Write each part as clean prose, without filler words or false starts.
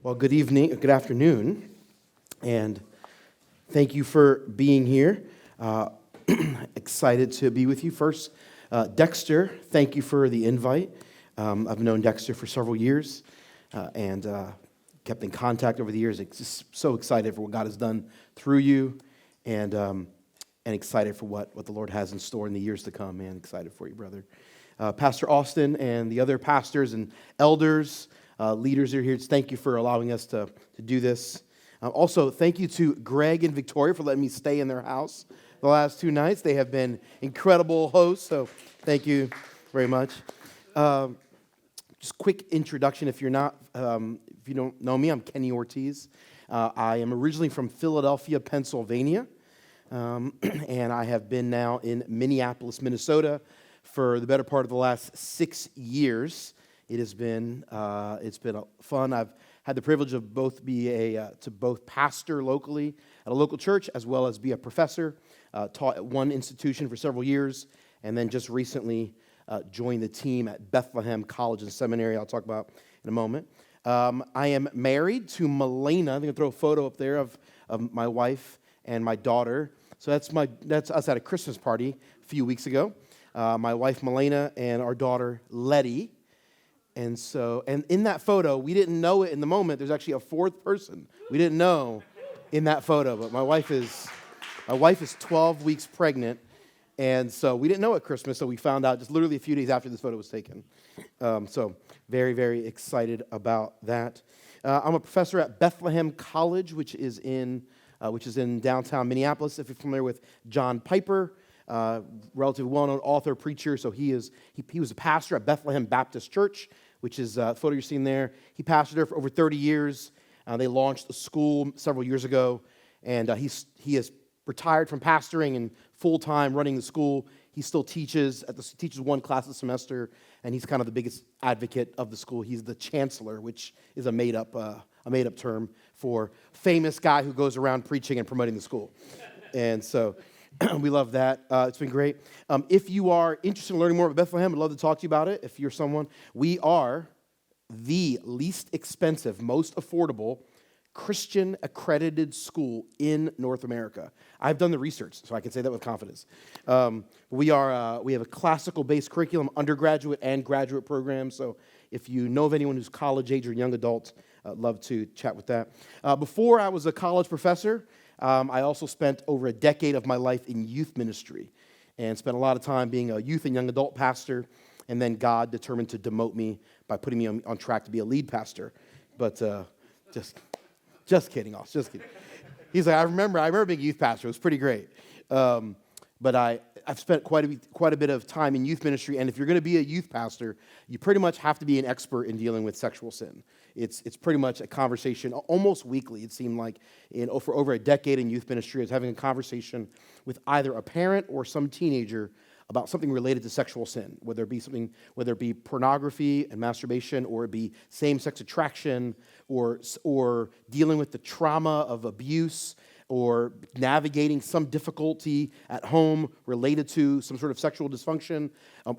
Well, good evening, good afternoon, and thank you for being here. Excited to be with you. First, Dexter, thank you for the invite. I've known Dexter for several years and kept in contact over the years. Just so excited for what God has done through you and excited for what the Lord has in store in the years to come, man. Excited for you, brother. Pastor Austin and the other pastors and elders, leaders who are here, just thank you for allowing us to do this. Also, thank you to Greg and Victoria for letting me stay in their house the last 2 nights. They have been incredible hosts, so thank you very much. Just quick introduction, if you don't know me, I'm Kenny Ortiz. I am originally from Philadelphia, Pennsylvania, and I have been now in Minneapolis, Minnesota for the better part of the last 6 years. It's been fun. I've had the privilege of both pastor locally at a local church as well as be a professor. Taught at one institution for several years, and then just recently joined the team at Bethlehem College and Seminary. I'll talk about in a moment. I am married to Milena. I'm going to throw a photo up there of my wife and my daughter. So that's us at a Christmas party a few weeks ago. My wife Milena and our daughter Letty. And in that photo, we didn't know it in the moment. There's actually a fourth person we didn't know in that photo. But my wife is 12 weeks pregnant, and so we didn't know at Christmas. So we found out just literally a few days after this photo was taken. So very, very excited about that. I'm a professor at Bethlehem College, which is in downtown Minneapolis. If you're familiar with John Piper, relatively well-known author, preacher. So he was a pastor at Bethlehem Baptist Church, which is the photo you're seeing there. He pastored there for over 30 years. They launched a school several years ago, and he has retired from pastoring and full-time running the school. He still teaches one class a semester, and he's kind of the biggest advocate of the school. He's the chancellor, which is a made-up term for famous guy who goes around preaching and promoting the school. And so we love that. It's been great. If you are interested in learning more about Bethlehem, I'd love to talk to you about it. If you're someone, we are the least expensive, most affordable Christian accredited school in North America. I've done the research, so I can say that with confidence. We have a classical-based curriculum, undergraduate and graduate programs. So if you know of anyone who's college age or young adult, I'd love to chat with that. Before I was a college professor, I also spent over a decade of my life in youth ministry and spent a lot of time being a youth and young adult pastor, and then God determined to demote me by putting me on track to be a lead pastor. But just kidding, Austin, just kidding. He's like, I remember being a youth pastor. It was pretty great. But I've spent quite a bit of time in youth ministry, and if you're going to be a youth pastor, you pretty much have to be an expert in dealing with sexual sin. It's pretty much a conversation almost weekly. It seemed like for over a decade in youth ministry, I was having a conversation with either a parent or some teenager about something related to sexual sin, whether it be pornography and masturbation, or it be same-sex attraction, or dealing with the trauma of abuse, or navigating some difficulty at home related to some sort of sexual dysfunction,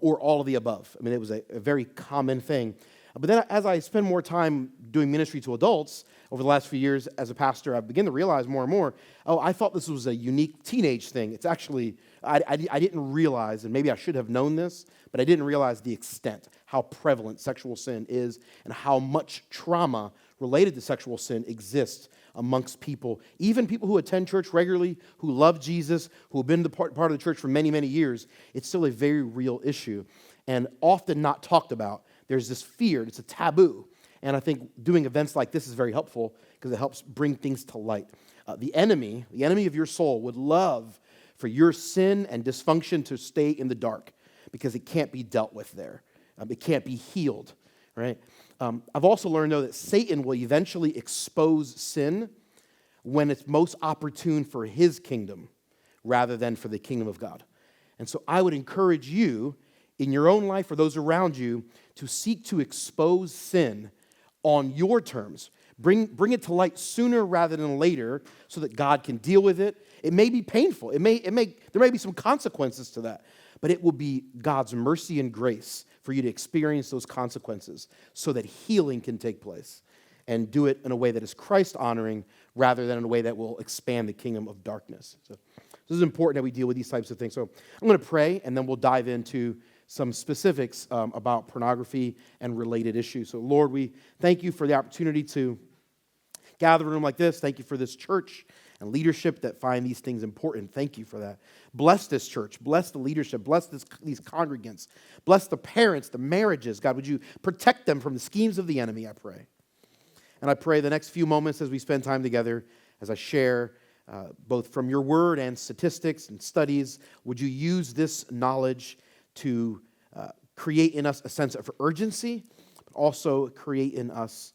or all of the above. I mean, it was a very common thing. But then as I spend more time doing ministry to adults over the last few years as a pastor, I begin to realize more and more, I thought this was a unique teenage thing. It's actually, I didn't realize, and maybe I should have known this, but I didn't realize the extent, how prevalent sexual sin is, and how much trauma related to sexual sin exists amongst people, even people who attend church regularly, who love Jesus, who have been part of the church for many, many years. It's still a very real issue, and often not talked about. There's this fear, it's a taboo, and I think doing events like this is very helpful because it helps bring things to light. The enemy of your soul would love for your sin and dysfunction to stay in the dark because it can't be dealt with there. It can't be healed, right? I've also learned, though, that Satan will eventually expose sin when it's most opportune for his kingdom rather than for the kingdom of God. And so I would encourage you in your own life or those around you to seek to expose sin on your terms. Bring it to light sooner rather than later so that God can deal with it. It may be painful. There may be some consequences to that, but it will be God's mercy and grace for you to experience those consequences so that healing can take place. and do it in a way that is Christ-honoring rather than in a way that will expand the kingdom of darkness. So this is important that we deal with these types of things. So I'm going to pray, and then we'll dive into some specifics about pornography and related issues. So Lord, we thank you for the opportunity to gather in a room like this. Thank you for this church and leadership that find these things important. Thank you for that. Bless this church. Bless the leadership. Bless these congregants. Bless the parents, the marriages. God, would you protect them from the schemes of the enemy, I pray. And I pray the next few moments as we spend time together, as I share both from your word and statistics and studies, would you use this knowledge to create in us a sense of urgency, but also create in us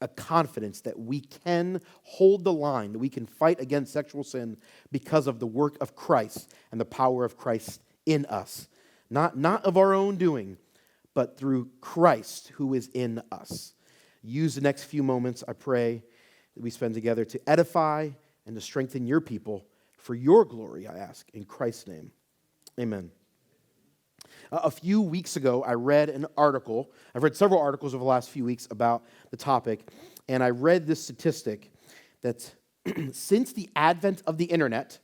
a confidence that we can hold the line, that we can fight against sexual sin because of the work of Christ and the power of Christ in us. Not of our own doing, but through Christ who is in us. Use the next few moments, I pray, that we spend together to edify and to strengthen your people for your glory, I ask, in Christ's name. Amen. A few weeks ago, I read an article. I've read several articles over the last few weeks about the topic, and I read this statistic that since the advent of the internet,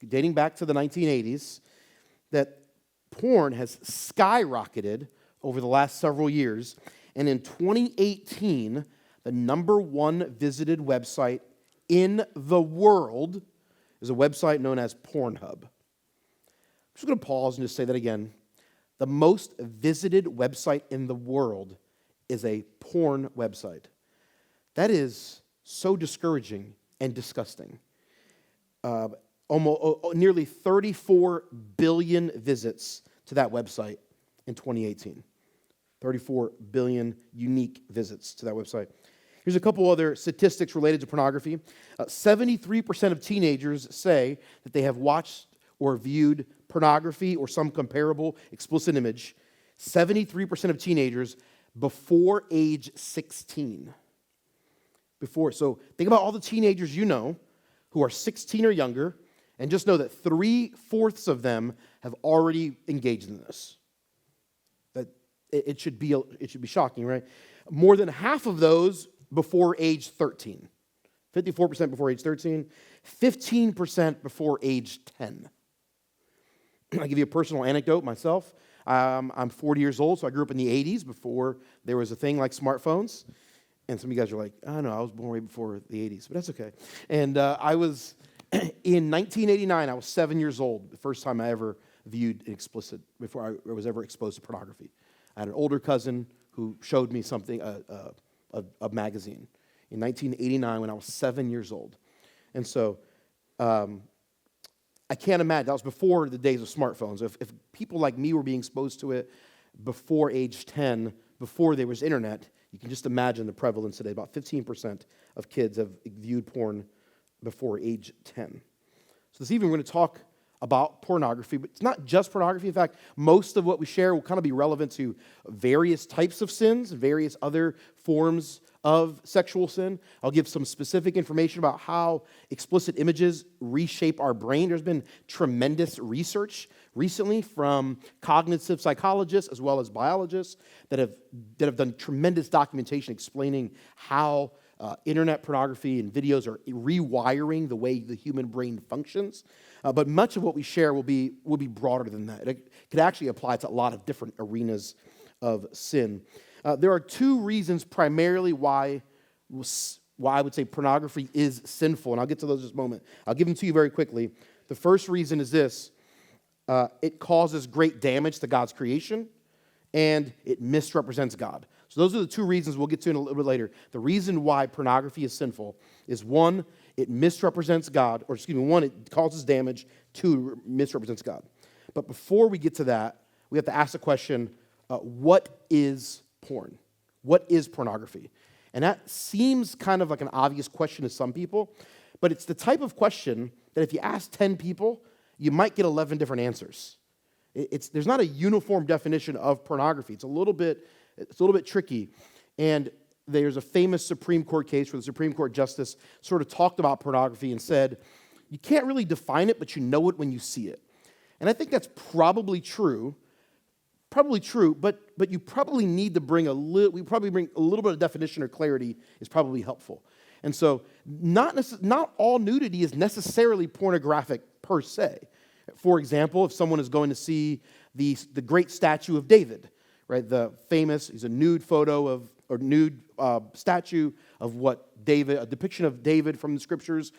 dating back to the 1980s, that porn has skyrocketed over the last several years, and in 2018, the number one visited website in the world is a website known as Pornhub. I'm just going to pause and just say that again. The most visited website in the world is a porn website. That is so discouraging and disgusting. Nearly 34 billion visits to that website in 2018. 34 billion unique visits to that website. Here's a couple other statistics related to pornography. 73% of teenagers say that they have watched or viewed pornography or some comparable explicit image. 73% of teenagers before age 16. So think about all the teenagers you know who are 16 or younger, and just know that 3/4 of them have already engaged in this. That it should be shocking, right? More than half of those before age 13. 54% before age 13, 15% before age 10. I'll give you a personal anecdote myself. I'm 40 years old, so I grew up in the 80s before there was a thing like smartphones. And some of you guys are like, I don't know, I was born way before the 80s, but that's okay. And I was, in 1989, I was 7 years old, the first time I ever viewed explicit, before I was ever exposed to pornography. I had an older cousin who showed me something, a magazine, in 1989 when I was 7 years old. And so, I can't imagine. That was before the days of smartphones. If people like me were being exposed to it before age 10, before there was internet, you can just imagine the prevalence today. About 15% of kids have viewed porn before age 10. So this evening we're going to talk about pornography, but it's not just pornography. In fact, most of what we share will kind of be relevant to various types of sins, various other forms of sexual sin. I'll give some specific information about how explicit images reshape our brain. There's been tremendous research recently from cognitive psychologists as well as biologists that have done tremendous documentation explaining how internet pornography and videos are rewiring the way the human brain functions. But much of what we share will be broader than that. It could actually apply to a lot of different arenas of sin. There are two reasons primarily why I would say pornography is sinful, and I'll get to those in just a moment. I'll give them to you very quickly. The first reason is this. It causes great damage to God's creation, and it misrepresents God. So those are the two reasons we'll get to in a little bit later. The reason why pornography is sinful is, one, it misrepresents God, one, it causes damage, two, it misrepresents God. But before we get to that, we have to ask the question, what is porn? What is pornography? And that seems kind of like an obvious question to some people, but it's the type of question that if you ask 10 people, you might get 11 different answers. There's not a uniform definition of pornography. It's a little bit tricky. And there's a famous Supreme Court case where the Supreme Court justice sort of talked about pornography and said, you can't really define it, but you know it when you see it. And I think that's probably true Probably true, but you probably need to bring we probably bring a little bit of definition or clarity is probably helpful. And so not all nudity is necessarily pornographic per se. For example, if someone is going to see the great statue of David, right? He's a nude photo or nude statue of a depiction of David from the scriptures.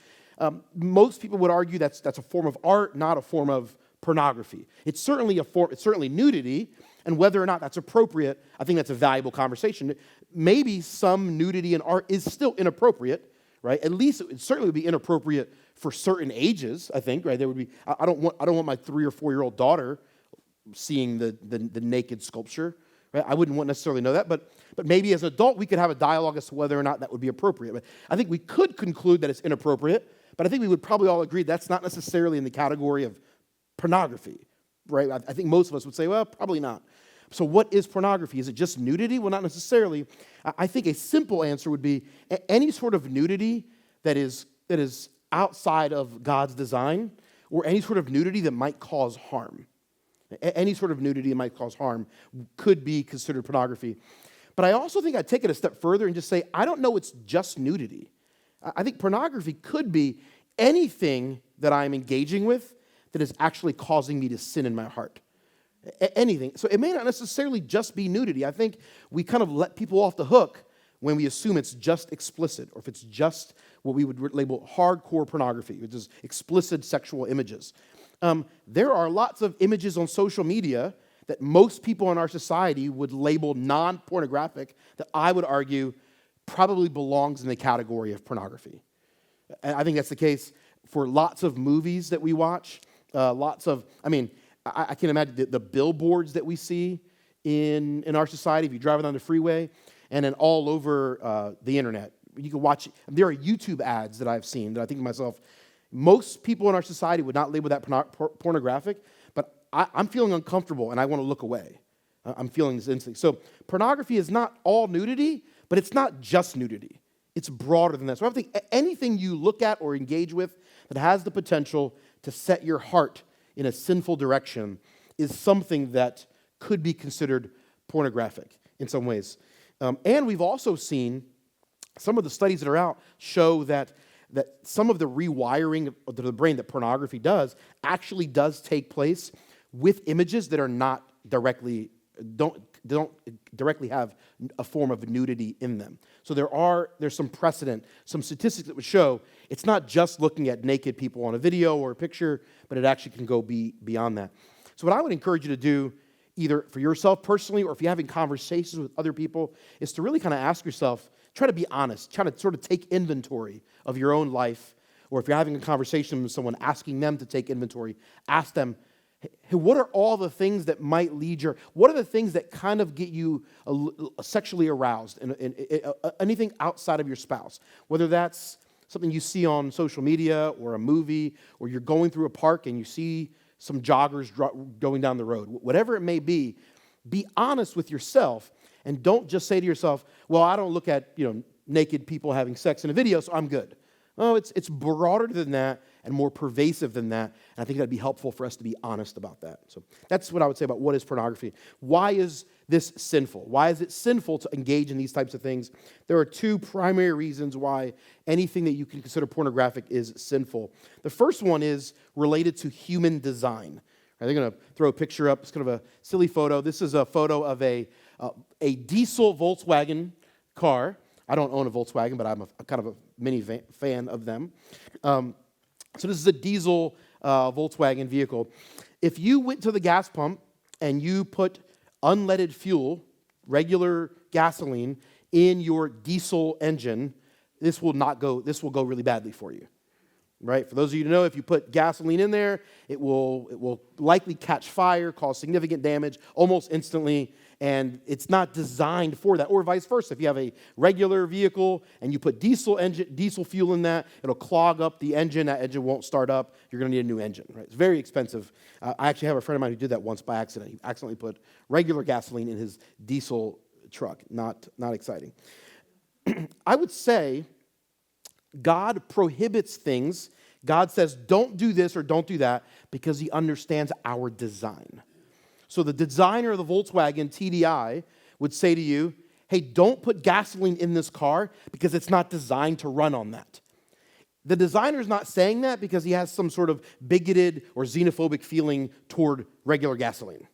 Most people would argue that's a form of art, not a form of pornography. It's certainly nudity, and whether or not that's appropriate, I think that's a valuable conversation. Maybe some nudity in art is still inappropriate, right? At least it certainly would be inappropriate for certain ages, I think, right? There would be I don't want my 3 or 4-year-old daughter seeing the naked sculpture, right? I wouldn't want necessarily know that, but maybe as an adult we could have a dialogue as to whether or not that would be appropriate. But I think we could conclude that it's inappropriate, but I think we would probably all agree that's not necessarily in the category of pornography, right? I think most of us would say, well, probably not. So what is pornography? Is it just nudity? Well, not necessarily. I think a simple answer would be any sort of nudity that is outside of God's design, or any sort of nudity that might cause harm. Any sort of nudity that might cause harm could be considered pornography. But I also think I'd take it a step further and just say, I don't know it's just nudity. I think pornography could be anything that I'm engaging with that is actually causing me to sin in my heart. Anything. So it may not necessarily just be nudity. I think we kind of let people off the hook when we assume it's just explicit, or if it's just what we would label hardcore pornography, which is explicit sexual images. There are lots of images on social media that most people in our society would label non-pornographic that I would argue probably belongs in the category of pornography. And I think that's the case for lots of movies that we watch. I can imagine the billboards that we see in our society if you're driving down the freeway, and then all over the internet. You can watch, there are YouTube ads that I've seen that I think to myself, most people in our society would not label that pornographic, but I'm feeling uncomfortable and I want to look away. I'm feeling this instinct. So pornography is not all nudity, but it's not just nudity. It's broader than that. So I think anything you look at or engage with that has the potential to set your heart in a sinful direction is something that could be considered pornographic in some ways. And we've also seen some of the studies that are out show that some of the rewiring of the brain that pornography does actually does take place with images that are not don't directly have a form of nudity in them. So there's some precedent, some statistics that would show it's not just looking at naked people on a video or a picture, but it actually can go beyond that. So what I would encourage you to do, either for yourself personally or if you're having conversations with other people, is to really kind of ask yourself, try to be honest, try to sort of take inventory of your own life, or if you're having a conversation with someone, asking them to take inventory, ask them, hey, what are all the things that might lead what are the things that kind of get you sexually aroused, in anything outside of your spouse, whether that's something you see on social media or a movie, or you're going through a park and you see some joggers going down the road, whatever it may be honest with yourself and don't just say to yourself, well, I don't look at naked people having sex in a video, so I'm good. No, it's broader than that and more pervasive than that, and I think that'd be helpful for us to be honest about that. So that's what I would say about what is pornography. Why is this sinful? Why is it sinful to engage in these types of things? There are two primary reasons why anything that you can consider pornographic is sinful. The first one is related to human design. They're going to throw a picture up. It's kind of a silly photo. This is a photo of a diesel Volkswagen car. I don't own a Volkswagen, but I'm kind of a mini fan of them. So this is a diesel Volkswagen vehicle. If you went to the gas pump and you put unleaded fuel, regular gasoline, in your diesel engine, this will go really badly for you. Right? For those of you who know, if you put gasoline in there, it will likely catch fire, cause significant damage almost instantly, and it's not designed for that. Or vice versa. If you have a regular vehicle and you put diesel fuel in that, it'll clog up the engine. That engine won't start up. You're going to need a new engine. Right? It's very expensive. I actually have a friend of mine who did that once by accident. He accidentally put regular gasoline in his diesel truck. Not exciting. I would say God prohibits things. God says, don't do this or don't do that because he understands our design. So the designer of the Volkswagen TDI would say to you, hey, don't put gasoline in this car because it's not designed to run on that. The designer's not saying that because he has some sort of bigoted or xenophobic feeling toward regular gasoline.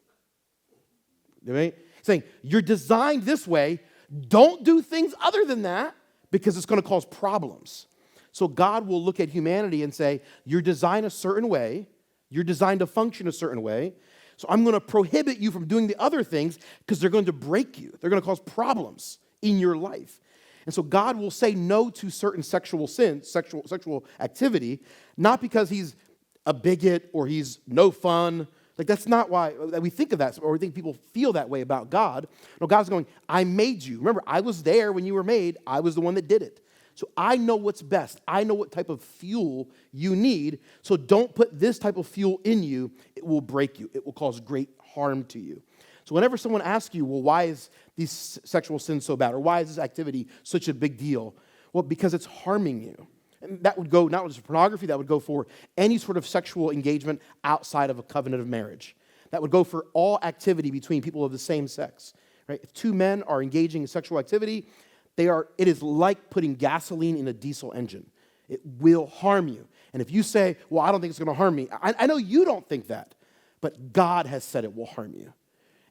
Right? Saying, you're designed this way, don't do things other than that because it's going to cause problems. So God will look at humanity and say, you're designed a certain way, you're designed to function a certain way, so I'm going to prohibit you from doing the other things because they're going to break you. They're going to cause problems in your life. And so God will say no to certain sexual sins, sexual activity, not because he's a bigot or he's no fun. Like, that's not why we think of that, or we think people feel that way about God. No, God's going, I made you. Remember, I was there when you were made. I was the one that did it. So I know what's best. I know what type of fuel you need. So don't put this type of fuel in you. It will break you. It will cause great harm to you. So whenever someone asks you, well, why is these sexual sins so bad? Or why is this activity such a big deal? Well, because it's harming you. And that would go not just for pornography, that would go for any sort of sexual engagement outside of a covenant of marriage. That would go for all activity between people of the same sex. Right? If two men are engaging in sexual activity, it is like putting gasoline in a diesel engine. It will harm you. And if you say, well, I don't think it's going to harm me, I know you don't think that, but God has said it will harm you.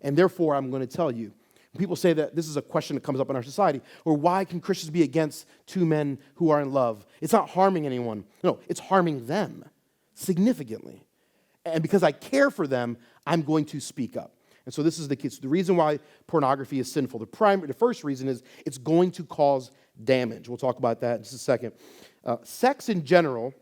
And therefore, I'm going to tell you, people say that this is a question that comes up in our society, or why can Christians be against two men who are in love? It's not harming anyone. No, it's harming them significantly. And because I care for them, I'm going to speak up. And so this is the reason why pornography is sinful. The first reason is it's going to cause damage. We'll talk about that in just a second. Sex in general,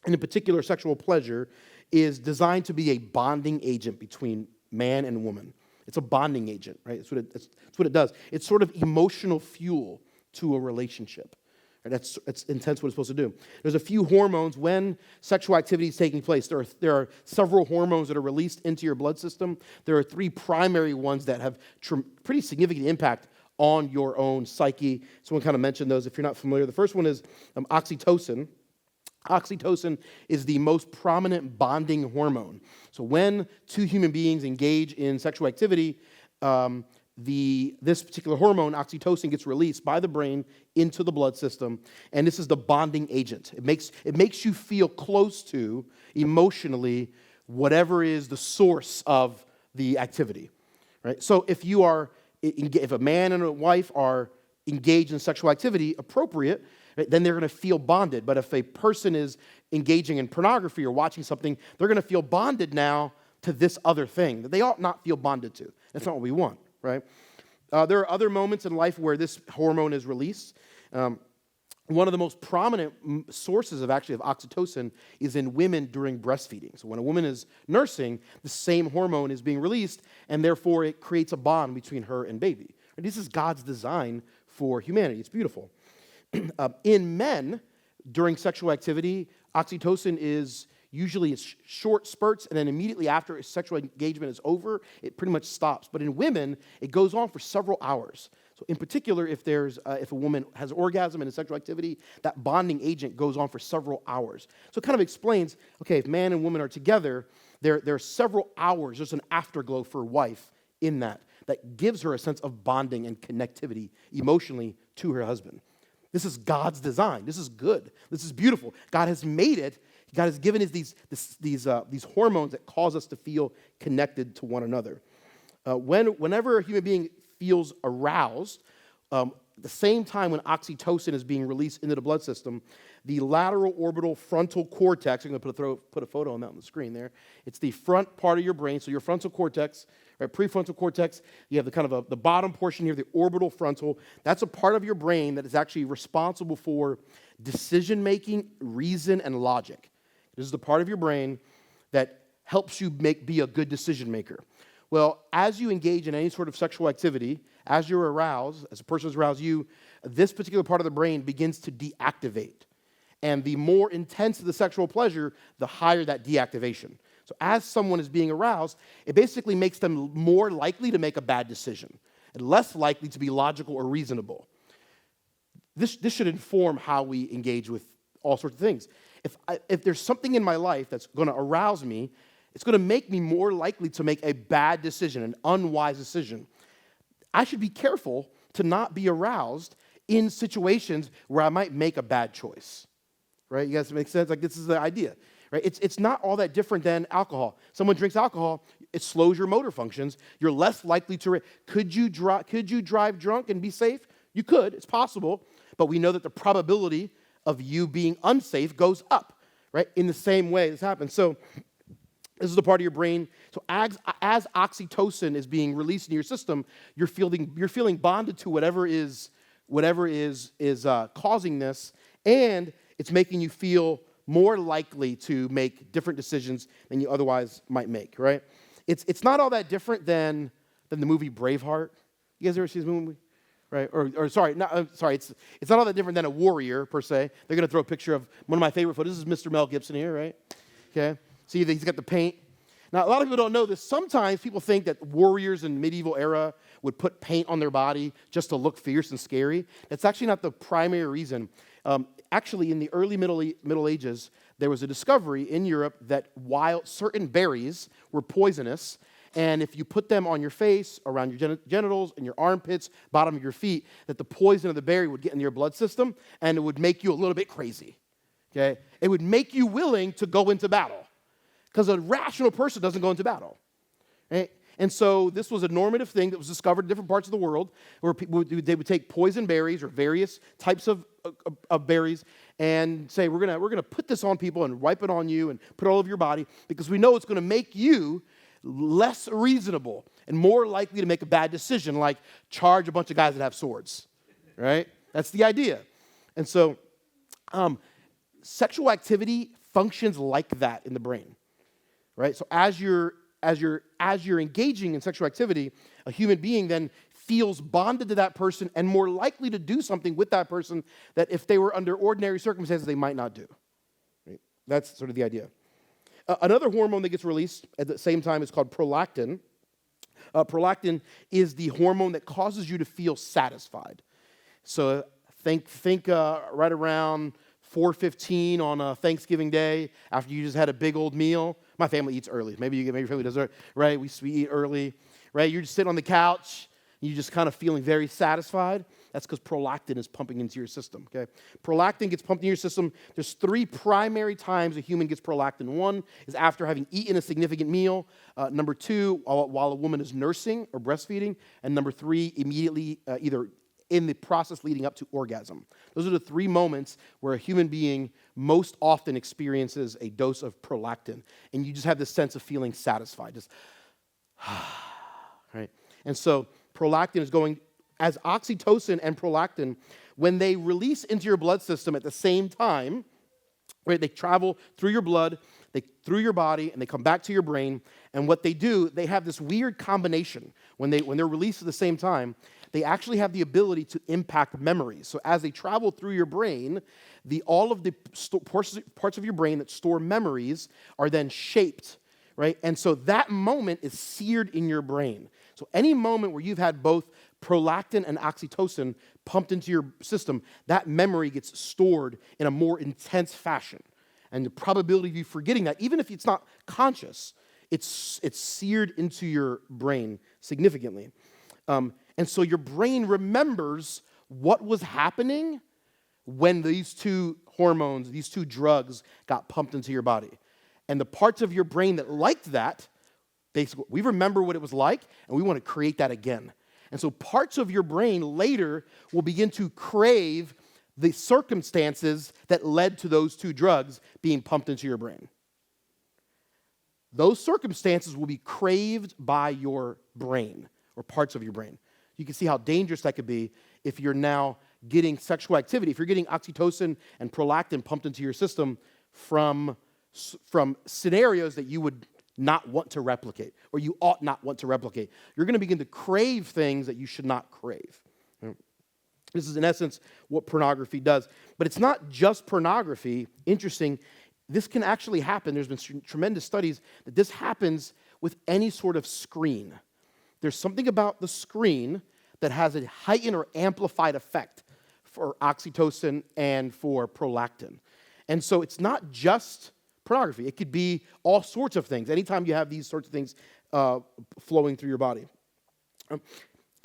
and in particular sexual pleasure, is designed to be a bonding agent between man and woman. It's a bonding agent, right? That's what it does. It's sort of emotional fuel to a relationship. Right? That's intense what it's supposed to do. There's a few hormones when sexual activity is taking place. There are several hormones that are released into your blood system. There are three primary ones that have pretty significant impact on your own psyche. Someone kind of mentioned those if you're not familiar. The first one is oxytocin. Oxytocin is the most prominent bonding hormone. So when two human beings engage in sexual activity, this particular hormone, oxytocin, gets released by the brain into the blood system, and this is the bonding agent. It makes you feel close to, emotionally, whatever is the source of the activity. Right? So if a man and a wife are engaged in sexual activity, appropriate, right, then they're going to feel bonded. But if a person is engaging in pornography or watching something, they're going to feel bonded now to this other thing that they ought not feel bonded to. That's not what we want, right? There are other moments in life where this hormone is released. One of the most prominent sources of oxytocin is in women during breastfeeding. So when a woman is nursing, the same hormone is being released, and therefore it creates a bond between her and baby. And this is God's design for humanity. It's beautiful. In men, during sexual activity, oxytocin is usually short spurts, and then immediately after sexual engagement is over, it pretty much stops. But in women, it goes on for several hours. So in particular, if a woman has orgasm in a sexual activity, that bonding agent goes on for several hours. So it kind of explains, okay, if man and woman are together, there are several hours, there's an afterglow for wife in that gives her a sense of bonding and connectivity emotionally to her husband. This is God's design. This is good. This is beautiful. God has made it. God has given us these hormones that cause us to feel connected to one another. Whenever a human being feels aroused, the same time when oxytocin is being released into the blood system, the lateral orbital frontal cortex, I'm going to put a photo on that on the screen there. It's the front part of your brain, so your frontal cortex, right, prefrontal cortex, you have the bottom portion here, the orbital frontal. That's a part of your brain that is actually responsible for decision-making, reason, and logic. This is the part of your brain that helps you be a good decision maker. Well, as you engage in any sort of sexual activity, as you're aroused, as a person is aroused, this particular part of the brain begins to deactivate. And the more intense the sexual pleasure, the higher that deactivation. So as someone is being aroused, it basically makes them more likely to make a bad decision and less likely to be logical or reasonable. This should inform how we engage with all sorts of things. If there's something in my life that's going to arouse me, it's going to make me more likely to make a bad decision, an unwise decision. I should be careful to not be aroused in situations where I might make a bad choice. Right? You guys make sense? Like, this is the idea. Right? It's not all that different than alcohol. Someone drinks alcohol, it slows your motor functions. You're less likely to... Could you drive drunk and be safe? You could. It's possible. But we know that the probability of you being unsafe goes up. Right? In the same way this happens. So this is the part of your brain. So as oxytocin is being released in your system, you're feeling bonded to whatever is causing this, and it's making you feel more likely to make different decisions than you otherwise might make, right? It's not all that different than the movie Braveheart. You guys ever see this movie? Right? It's not all that different than a warrior, per se. They're going to throw a picture of one of my favorite photos. This is Mr. Mel Gibson here, right? Okay. See, he's got the paint. Now, a lot of people don't know this. Sometimes people think that warriors in medieval era would put paint on their body just to look fierce and scary. That's actually not the primary reason. Actually, in the early Middle Ages, there was a discovery in Europe that while certain berries were poisonous, and if you put them on your face, around your genitals, and your armpits, bottom of your feet, that the poison of the berry would get in your blood system, and it would make you a little bit crazy. Okay? It would make you willing to go into battle, because a rational person doesn't go into battle. Right? And so this was a normative thing that was discovered in different parts of the world, where they would take poison berries or various types of berries and say, we're gonna put this on people and wipe it on you and put it all over your body, because we know it's going to make you less reasonable and more likely to make a bad decision, like charge a bunch of guys that have swords. Right? That's the idea. And so sexual activity functions like that in the brain. Right? So as you're engaging in sexual activity, a human being then feels bonded to that person and more likely to do something with that person that if they were under ordinary circumstances, they might not do. Right? That's sort of the idea. Another hormone that gets released at the same time is called prolactin. Prolactin is the hormone that causes you to feel satisfied. So think right around 4:15 on a Thanksgiving Day, after you just had a big old meal. My family eats early. Maybe your family does, right? We eat early, right? You're just sitting on the couch, and you're just kind of feeling very satisfied. That's because prolactin is pumping into your system, okay? Prolactin gets pumped into your system. There's 3 primary times a human gets prolactin. One is after having eaten a significant meal. Number 2, while a woman is nursing or breastfeeding. And number 3, immediately either in the process leading up to orgasm. Those are the 3 moments where a human being most often experiences a dose of prolactin. And you just have this sense of feeling satisfied. Just, right? And so prolactin is going, as oxytocin and prolactin, when they release into your blood system at the same time, right, they travel through your blood, through your body, and they come back to your brain. And what they do, they have this weird combination. When they're released at the same time, they actually have the ability to impact memories. So as they travel through your brain, all of the parts of your brain that store memories are then shaped, right? And so that moment is seared in your brain. So any moment where you've had both prolactin and oxytocin pumped into your system, that memory gets stored in a more intense fashion. And the probability of you forgetting that, even if it's not conscious, it's seared into your brain significantly. And so your brain remembers what was happening when these 2 hormones, these 2 drugs got pumped into your body. And the parts of your brain that liked that, basically, we remember what it was like, and we want to create that again. And so parts of your brain later will begin to crave the circumstances that led to those 2 drugs being pumped into your brain. Those circumstances will be craved by your brain or parts of your brain. You can see how dangerous that could be if you're now getting sexual activity, if you're getting oxytocin and prolactin pumped into your system from scenarios that you would not want to replicate, or you ought not want to replicate. You're going to begin to crave things that you should not crave. This is, in essence, what pornography does. But it's not just pornography. Interesting, this can actually happen. There's been tremendous studies that this happens with any sort of screen. There's something about the screen that has a heightened or amplified effect for oxytocin and for prolactin. And so it's not just pornography. It could be all sorts of things. Anytime you have these sorts of things flowing through your body.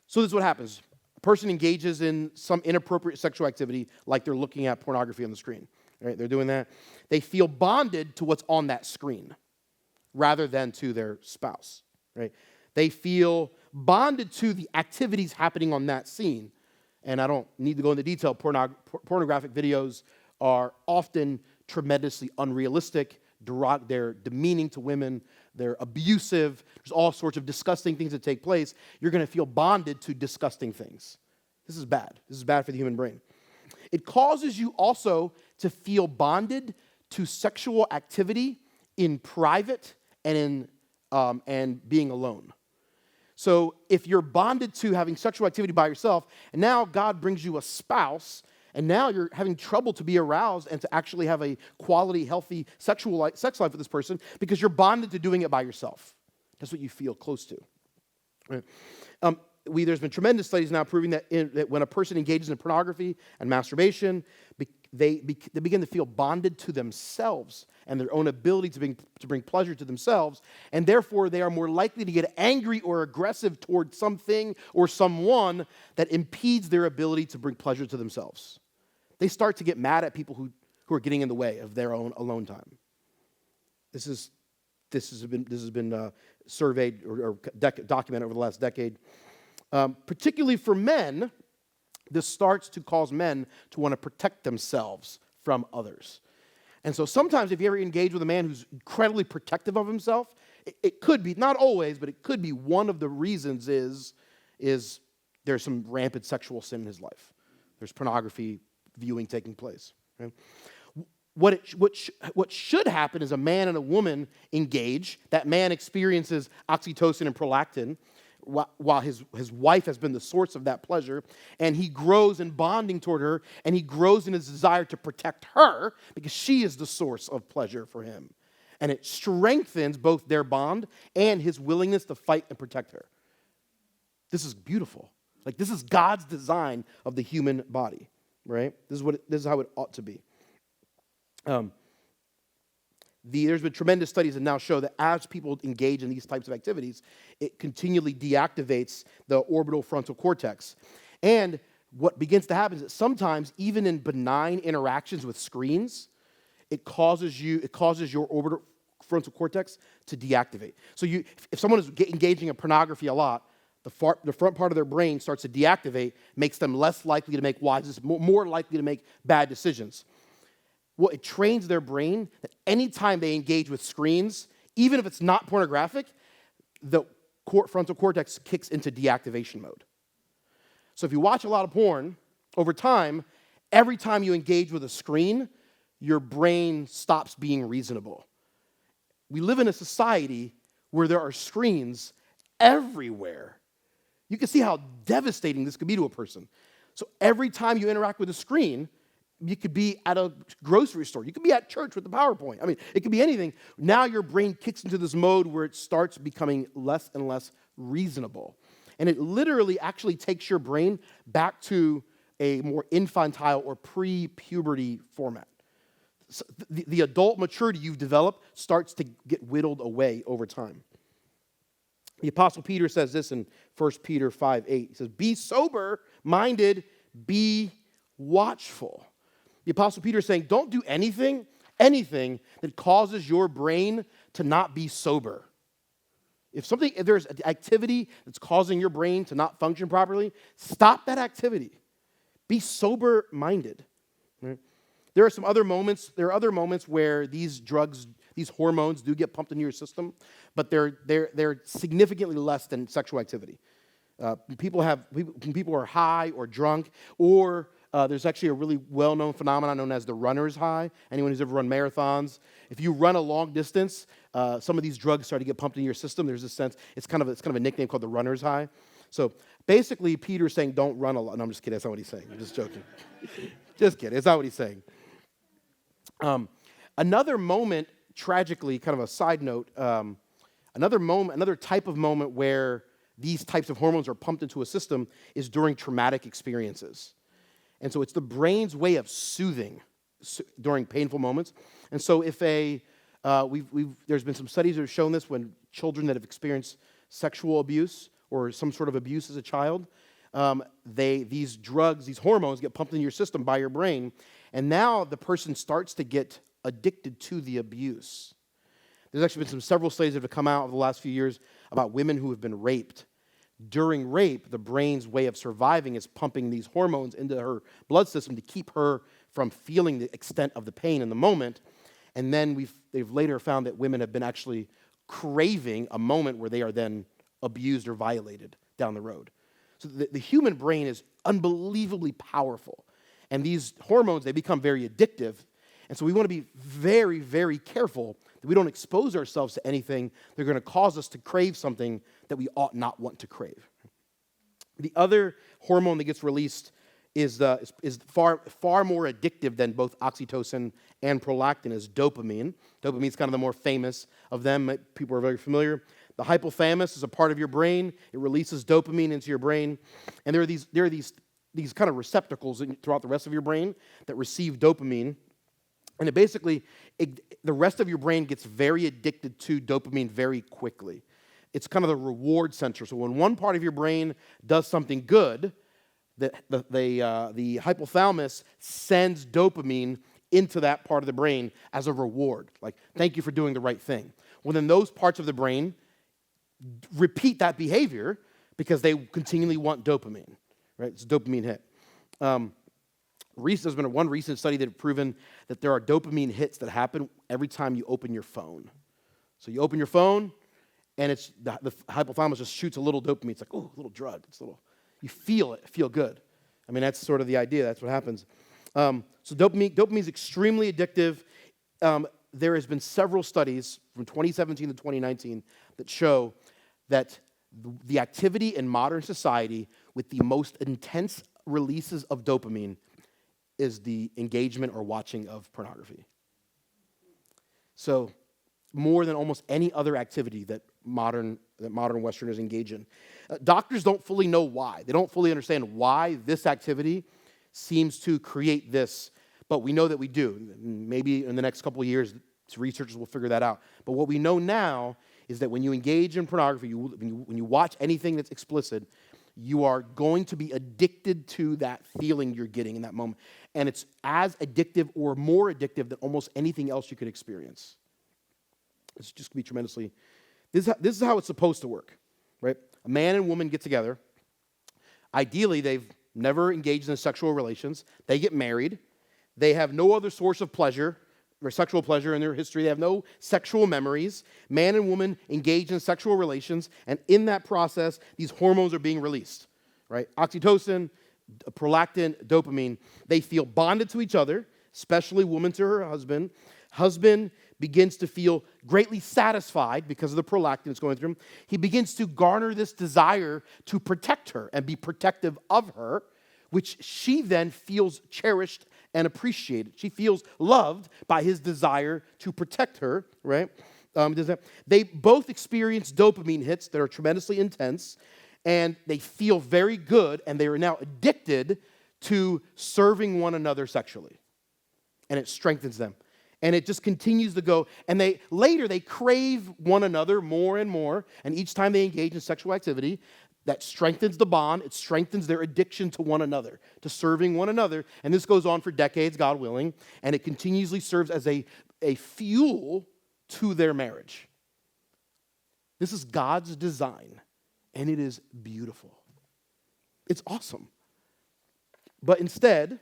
So this is what happens. A person engages in some inappropriate sexual activity, like they're looking at pornography on the screen. Right? They're doing that. They feel bonded to what's on that screen rather than to their spouse. Right? They feel bonded to the activities happening on that scene. And I don't need to go into detail. Pornographic videos are often tremendously unrealistic. They're demeaning to women. They're abusive. There's all sorts of disgusting things that take place. You're going to feel bonded to disgusting things. This is bad. This is bad for the human brain. It causes you also to feel bonded to sexual activity in private and being alone. So if you're bonded to having sexual activity by yourself, and now God brings you a spouse, and now you're having trouble to be aroused and to actually have a quality, healthy sex life with this person because you're bonded to doing it by yourself. That's what you feel close to. Right? There's been tremendous studies now proving that when a person engages in pornography and masturbation, they begin to feel bonded to themselves and their own ability to bring pleasure to themselves, and therefore they are more likely to get angry or aggressive toward something or someone that impedes their ability to bring pleasure to themselves. They start to get mad at people who are getting in the way of their own alone time. This has been surveyed or documented over the last decade. Particularly for men, this starts to cause men to want to protect themselves from others. And so sometimes if you ever engage with a man who's incredibly protective of himself, it could be, not always, but it could be one of the reasons is there's some rampant sexual sin in his life. There's pornography viewing taking place. Right? What should happen is a man and a woman engage. That man experiences oxytocin and prolactin, while his wife has been the source of that pleasure, and he grows in bonding toward her, and he grows in his desire to protect her because she is the source of pleasure for him. And it strengthens both their bond and his willingness to fight and protect her. This is beautiful. Like, this is God's design of the human body, right? This is how it ought to be. There's been tremendous studies that now show that as people engage in these types of activities, it continually deactivates the orbital frontal cortex. And what begins to happen is that sometimes, even in benign interactions with screens, it causes your orbital frontal cortex to deactivate. So if someone is engaging in pornography a lot, the front part of their brain starts to deactivate, makes them less likely to make more likely to make bad decisions. Well, it trains their brain that anytime they engage with screens, even if it's not pornographic, the frontal cortex kicks into deactivation mode. So if you watch a lot of porn, over time, every time you engage with a screen, your brain stops being reasonable. We live in a society where there are screens everywhere. You can see how devastating this could be to a person. So every time you interact with a screen, you could be at a grocery store. You could be at church with the PowerPoint. I mean, it could be anything. Now your brain kicks into this mode where it starts becoming less and less reasonable. And it literally actually takes your brain back to a more infantile or pre-puberty format. So the adult maturity you've developed starts to get whittled away over time. The Apostle Peter says this in 1 Peter 5:8. He says, be sober-minded, be watchful. The Apostle Peter is saying, don't do anything that causes your brain to not be sober. If there's an activity that's causing your brain to not function properly, stop that activity. Be sober-minded. Right? There are other moments where these drugs, these hormones do get pumped into your system, but they're significantly less than sexual activity. When people are high or drunk, or there's actually a really well-known phenomenon known as the runner's high. Anyone who's ever run marathons, if you run a long distance, some of these drugs start to get pumped into your system. There's a sense, it's kind of a nickname called the runner's high. So basically, Peter's saying don't run a lot. No, I'm just kidding. That's not what he's saying. I'm just joking. Just kidding. It's not what he's saying. Another moment, tragically, kind of a side note, another type of moment where these types of hormones are pumped into a system is during traumatic experiences. And so it's the brain's way of soothing during painful moments. And so if a There's been some studies that have shown this when children that have experienced sexual abuse or some sort of abuse as a child, these drugs, these hormones get pumped into your system by your brain, and now the person starts to get addicted to the abuse. There's actually been several studies that have come out over the last few years about women who have been raped. During rape, the brain's way of surviving is pumping these hormones into her blood system to keep her from feeling the extent of the pain in the moment. And then they've later found that women have been actually craving a moment where they are then abused or violated down the road. So the human brain is unbelievably powerful. And these hormones, they become very addictive. And so we want to be very, very careful that we don't expose ourselves to anything that are going to cause us to crave something that we ought not want to crave. The other hormone that gets released is far more addictive than both oxytocin and prolactin is dopamine. Dopamine is kind of the more famous of them. People are very familiar. The hypothalamus is a part of your brain. It releases dopamine into your brain. And there are these kind of receptacles throughout the rest of your brain that receive dopamine. And the rest of your brain gets very addicted to dopamine very quickly. It's kind of the reward center. So when one part of your brain does something good, the hypothalamus sends dopamine into that part of the brain as a reward. Like, thank you for doing the right thing. Well, then those parts of the brain repeat that behavior because they continually want dopamine, right? It's a dopamine hit. There's been one recent study that has proven that there are dopamine hits that happen every time you open your phone. So you open your phone, and the hypothalamus just shoots a little dopamine. It's like, oh, a little drug. You feel it, feel good. I mean, that's sort of the idea. That's what happens. So dopamine is extremely addictive. There has been several studies from 2017 to 2019 that show that the activity in modern society with the most intense releases of dopamine is the engagement or watching of pornography. So more than almost any other activity that modern Westerners engage in. Doctors don't fully know why. They don't fully understand why this activity seems to create this, but we know that we do. Maybe in the next couple of years, researchers will figure that out. But what we know now is that when you engage in pornography, when you watch anything that's explicit, you are going to be addicted to that feeling you're getting in that moment. And it's as addictive or more addictive than almost anything else you could experience. It's just going to be tremendously... This is how it's supposed to work, right? A man and woman get together. Ideally, they've never engaged in sexual relations. They get married. They have no other source of pleasure or sexual pleasure in their history. They have no sexual memories. Man and woman engage in sexual relations, and in that process, these hormones are being released, right? Oxytocin, prolactin, dopamine. They feel bonded to each other, especially woman to her husband. Husband begins to feel greatly satisfied because of the prolactin that's going through him. He begins to garner this desire to protect her and be protective of her, which she then feels cherished and appreciated. She feels loved by his desire to protect her, right? They both experience dopamine hits that are tremendously intense, and they feel very good, and they are now addicted to serving one another sexually. And it strengthens them. And it just continues to go. And they crave one another more and more. And each time they engage in sexual activity, that strengthens the bond. It strengthens their addiction to one another, to serving one another. And this goes on for decades, God willing. And it continuously serves as a fuel to their marriage. This is God's design. And it is beautiful. It's awesome. But instead,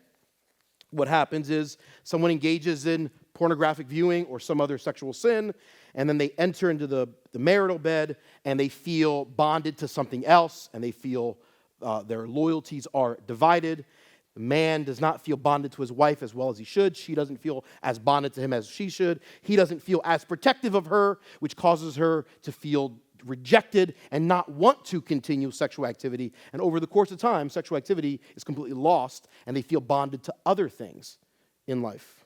what happens is someone engages in pornographic viewing or some other sexual sin, and then they enter into the marital bed, and they feel bonded to something else, and they feel their loyalties are divided. The man does not feel bonded to his wife as well as he should. She doesn't feel as bonded to him as she should. He doesn't feel as protective of her, which causes her to feel rejected and not want to continue sexual activity. And over the course of time, sexual activity is completely lost, and they feel bonded to other things in life.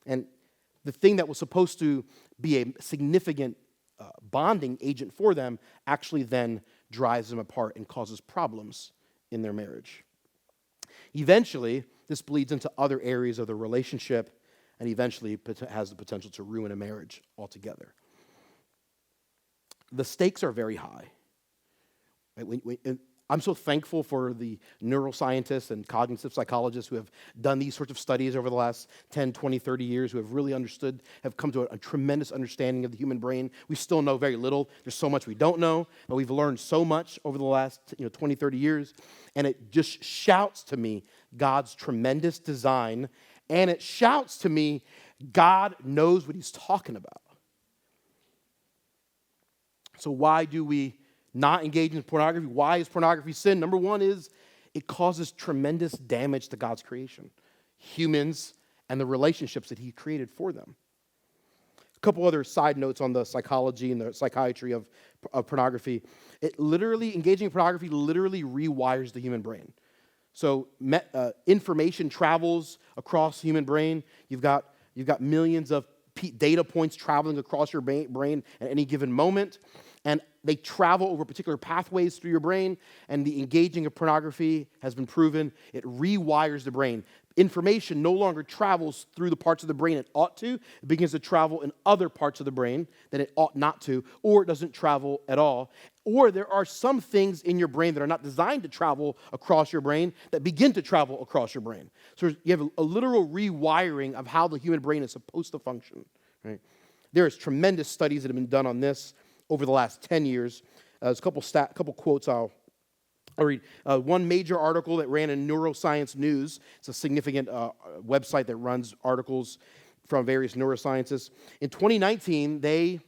And the thing that was supposed to be a significant bonding agent for them actually then drives them apart and causes problems in their marriage. Eventually, this bleeds into other areas of the relationship, and eventually has the potential to ruin a marriage altogether. The stakes are very high. Right? I'm so thankful for the neuroscientists and cognitive psychologists who have done these sorts of studies over the last 10, 20, 30 years, who have really understood, have come to a tremendous understanding of the human brain. We still know very little. There's so much we don't know, but we've learned so much over the last 20, 30 years. And it just shouts to me God's tremendous design, and it shouts to me God knows what he's talking about. So why do we not engage in pornography? Why is pornography sin? Number one is it causes tremendous damage to God's creation, humans, and the relationships that he created for them. A couple other side notes on the psychology and the psychiatry of pornography. Engaging in pornography literally rewires the human brain. So information travels across the human brain. You've got millions of data points traveling across your brain at any given moment, and they travel over particular pathways through your brain, and the engaging of pornography has been proven. It rewires the brain. Information no longer travels through the parts of the brain it ought to. It begins to travel in other parts of the brain that it ought not to, or it doesn't travel at all. Or there are some things in your brain that are not designed to travel across your brain that begin to travel across your brain. So you have a literal rewiring of how the human brain is supposed to function. Right? There's tremendous studies that have been done on this over the last 10 years. There's a couple quotes I'll read. One major article that ran in Neuroscience News. It's a significant website that runs articles from various neuroscientists. In 2019, they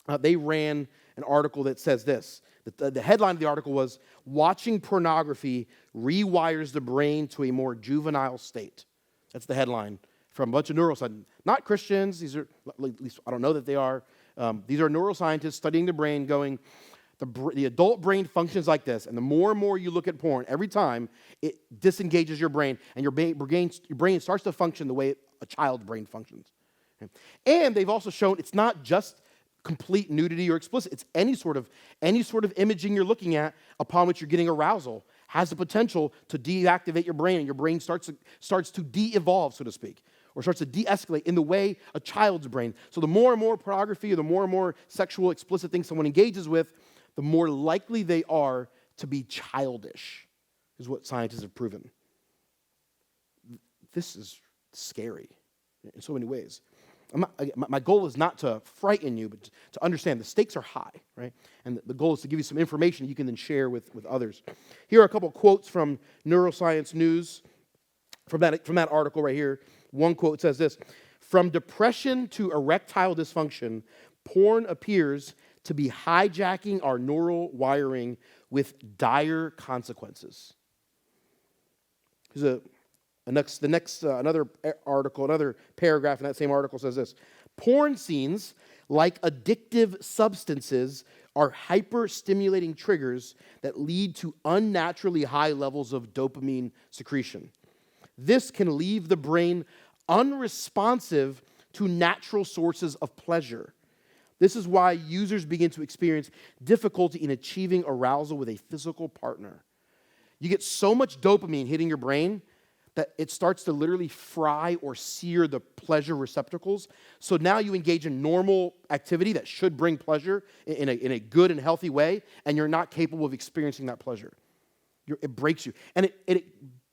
ran an article that says this. The headline of the article was, "Watching pornography rewires the brain to a more juvenile state." That's the headline from a bunch of neuroscientists. Not Christians. These are, at least I don't know that they are. These are neuroscientists studying the brain going, the adult brain functions like this, and the more and more you look at porn, every time it disengages your brain, and your brain starts to function the way a child's brain functions. And they've also shown it's not just complete nudity or explicit. It's any sort of imaging you're looking at upon which you're getting arousal has the potential to deactivate your brain, and your brain starts to de-evolve, so to speak, or starts to de-escalate in the way a child's brain. So the more and more pornography or the more and more sexual explicit things someone engages with, the more likely they are to be childish, is what scientists have proven. This is scary in so many ways. My goal is not to frighten you, but to understand the stakes are high, right? And the goal is to give you some information you can then share with others. Here are a couple quotes from Neuroscience News, from that article right here. One quote says this: "From depression to erectile dysfunction, porn appears to be hijacking our neural wiring with dire consequences." Here's another article, another paragraph in that same article says this: "Porn scenes, like addictive substances, are hyper-stimulating triggers that lead to unnaturally high levels of dopamine secretion. This can leave the brain unresponsive to natural sources of pleasure. This is why users begin to experience difficulty in achieving arousal with a physical partner." You get so much dopamine hitting your brain that it starts to literally fry or sear the pleasure receptacles. So now you engage in normal activity that should bring pleasure in a good and healthy way, and you're not capable of experiencing that pleasure. It breaks you. And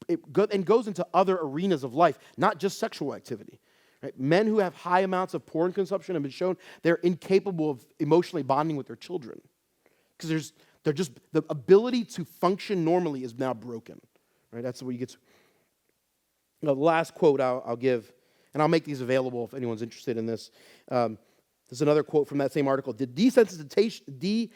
it goes into other arenas of life, not just sexual activity. Right? Men who have high amounts of porn consumption have been shown they're incapable of emotionally bonding with their children, because the ability to function normally is now broken. Right? That's what you get to. The last quote I'll give, and I'll make these available if anyone's interested in this. There's another quote from that same article. "The desensitization,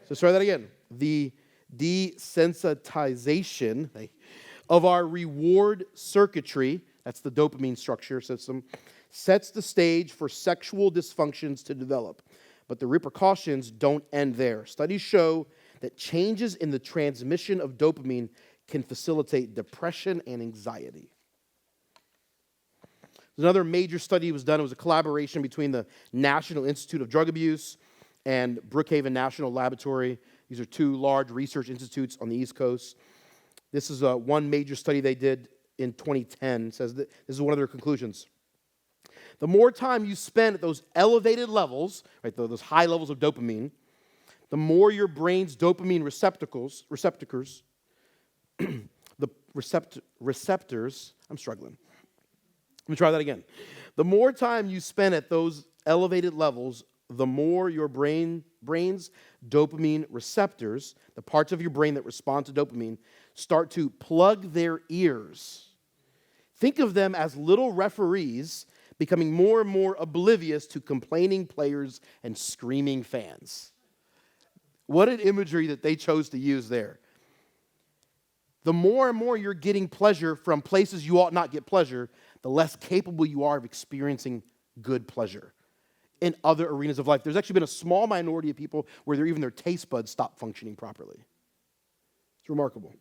so try that again. The desensitization of our reward circuitry," that's the dopamine structure system, "sets the stage for sexual dysfunctions to develop. But the repercussions don't end there. Studies show that changes in the transmission of dopamine can facilitate depression and anxiety." Another major study was done. It was a collaboration between the National Institute of Drug Abuse and Brookhaven National Laboratory. These are two large research institutes on the East Coast. This is one major study they did in 2010 says that this is one of their conclusions. The more time you spend at those elevated levels, right, those high levels of dopamine, the more your brain's dopamine receptors, the receptors, I'm struggling. Let me try that again. The more time you spend at those elevated levels, the more your brain's dopamine receptors, the parts of your brain that respond to dopamine, start to plug their ears. Think of them as little referees becoming more and more oblivious to complaining players and screaming fans. What an imagery that they chose to use there. The more and more you're getting pleasure from places you ought not get pleasure, the less capable you are of experiencing good pleasure in other arenas of life. There's actually been a small minority of people where even their taste buds stop functioning properly. It's remarkable.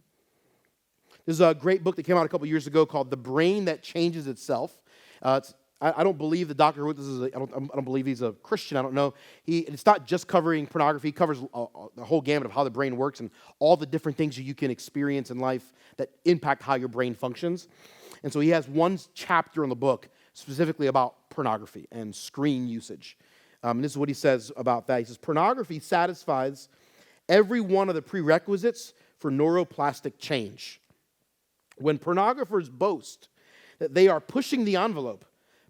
There's a great book that came out a couple years ago called The Brain That Changes Itself. I don't believe the doctor who wrote this I don't believe he's a Christian. I don't know. It's not just covering pornography. He covers the whole gamut of how the brain works and all the different things you can experience in life that impact how your brain functions. And so he has one chapter in the book specifically about pornography and screen usage. And this is what he says about that. He says, pornography satisfies every one of the prerequisites for neuroplastic change. When pornographers boast that they are pushing the envelope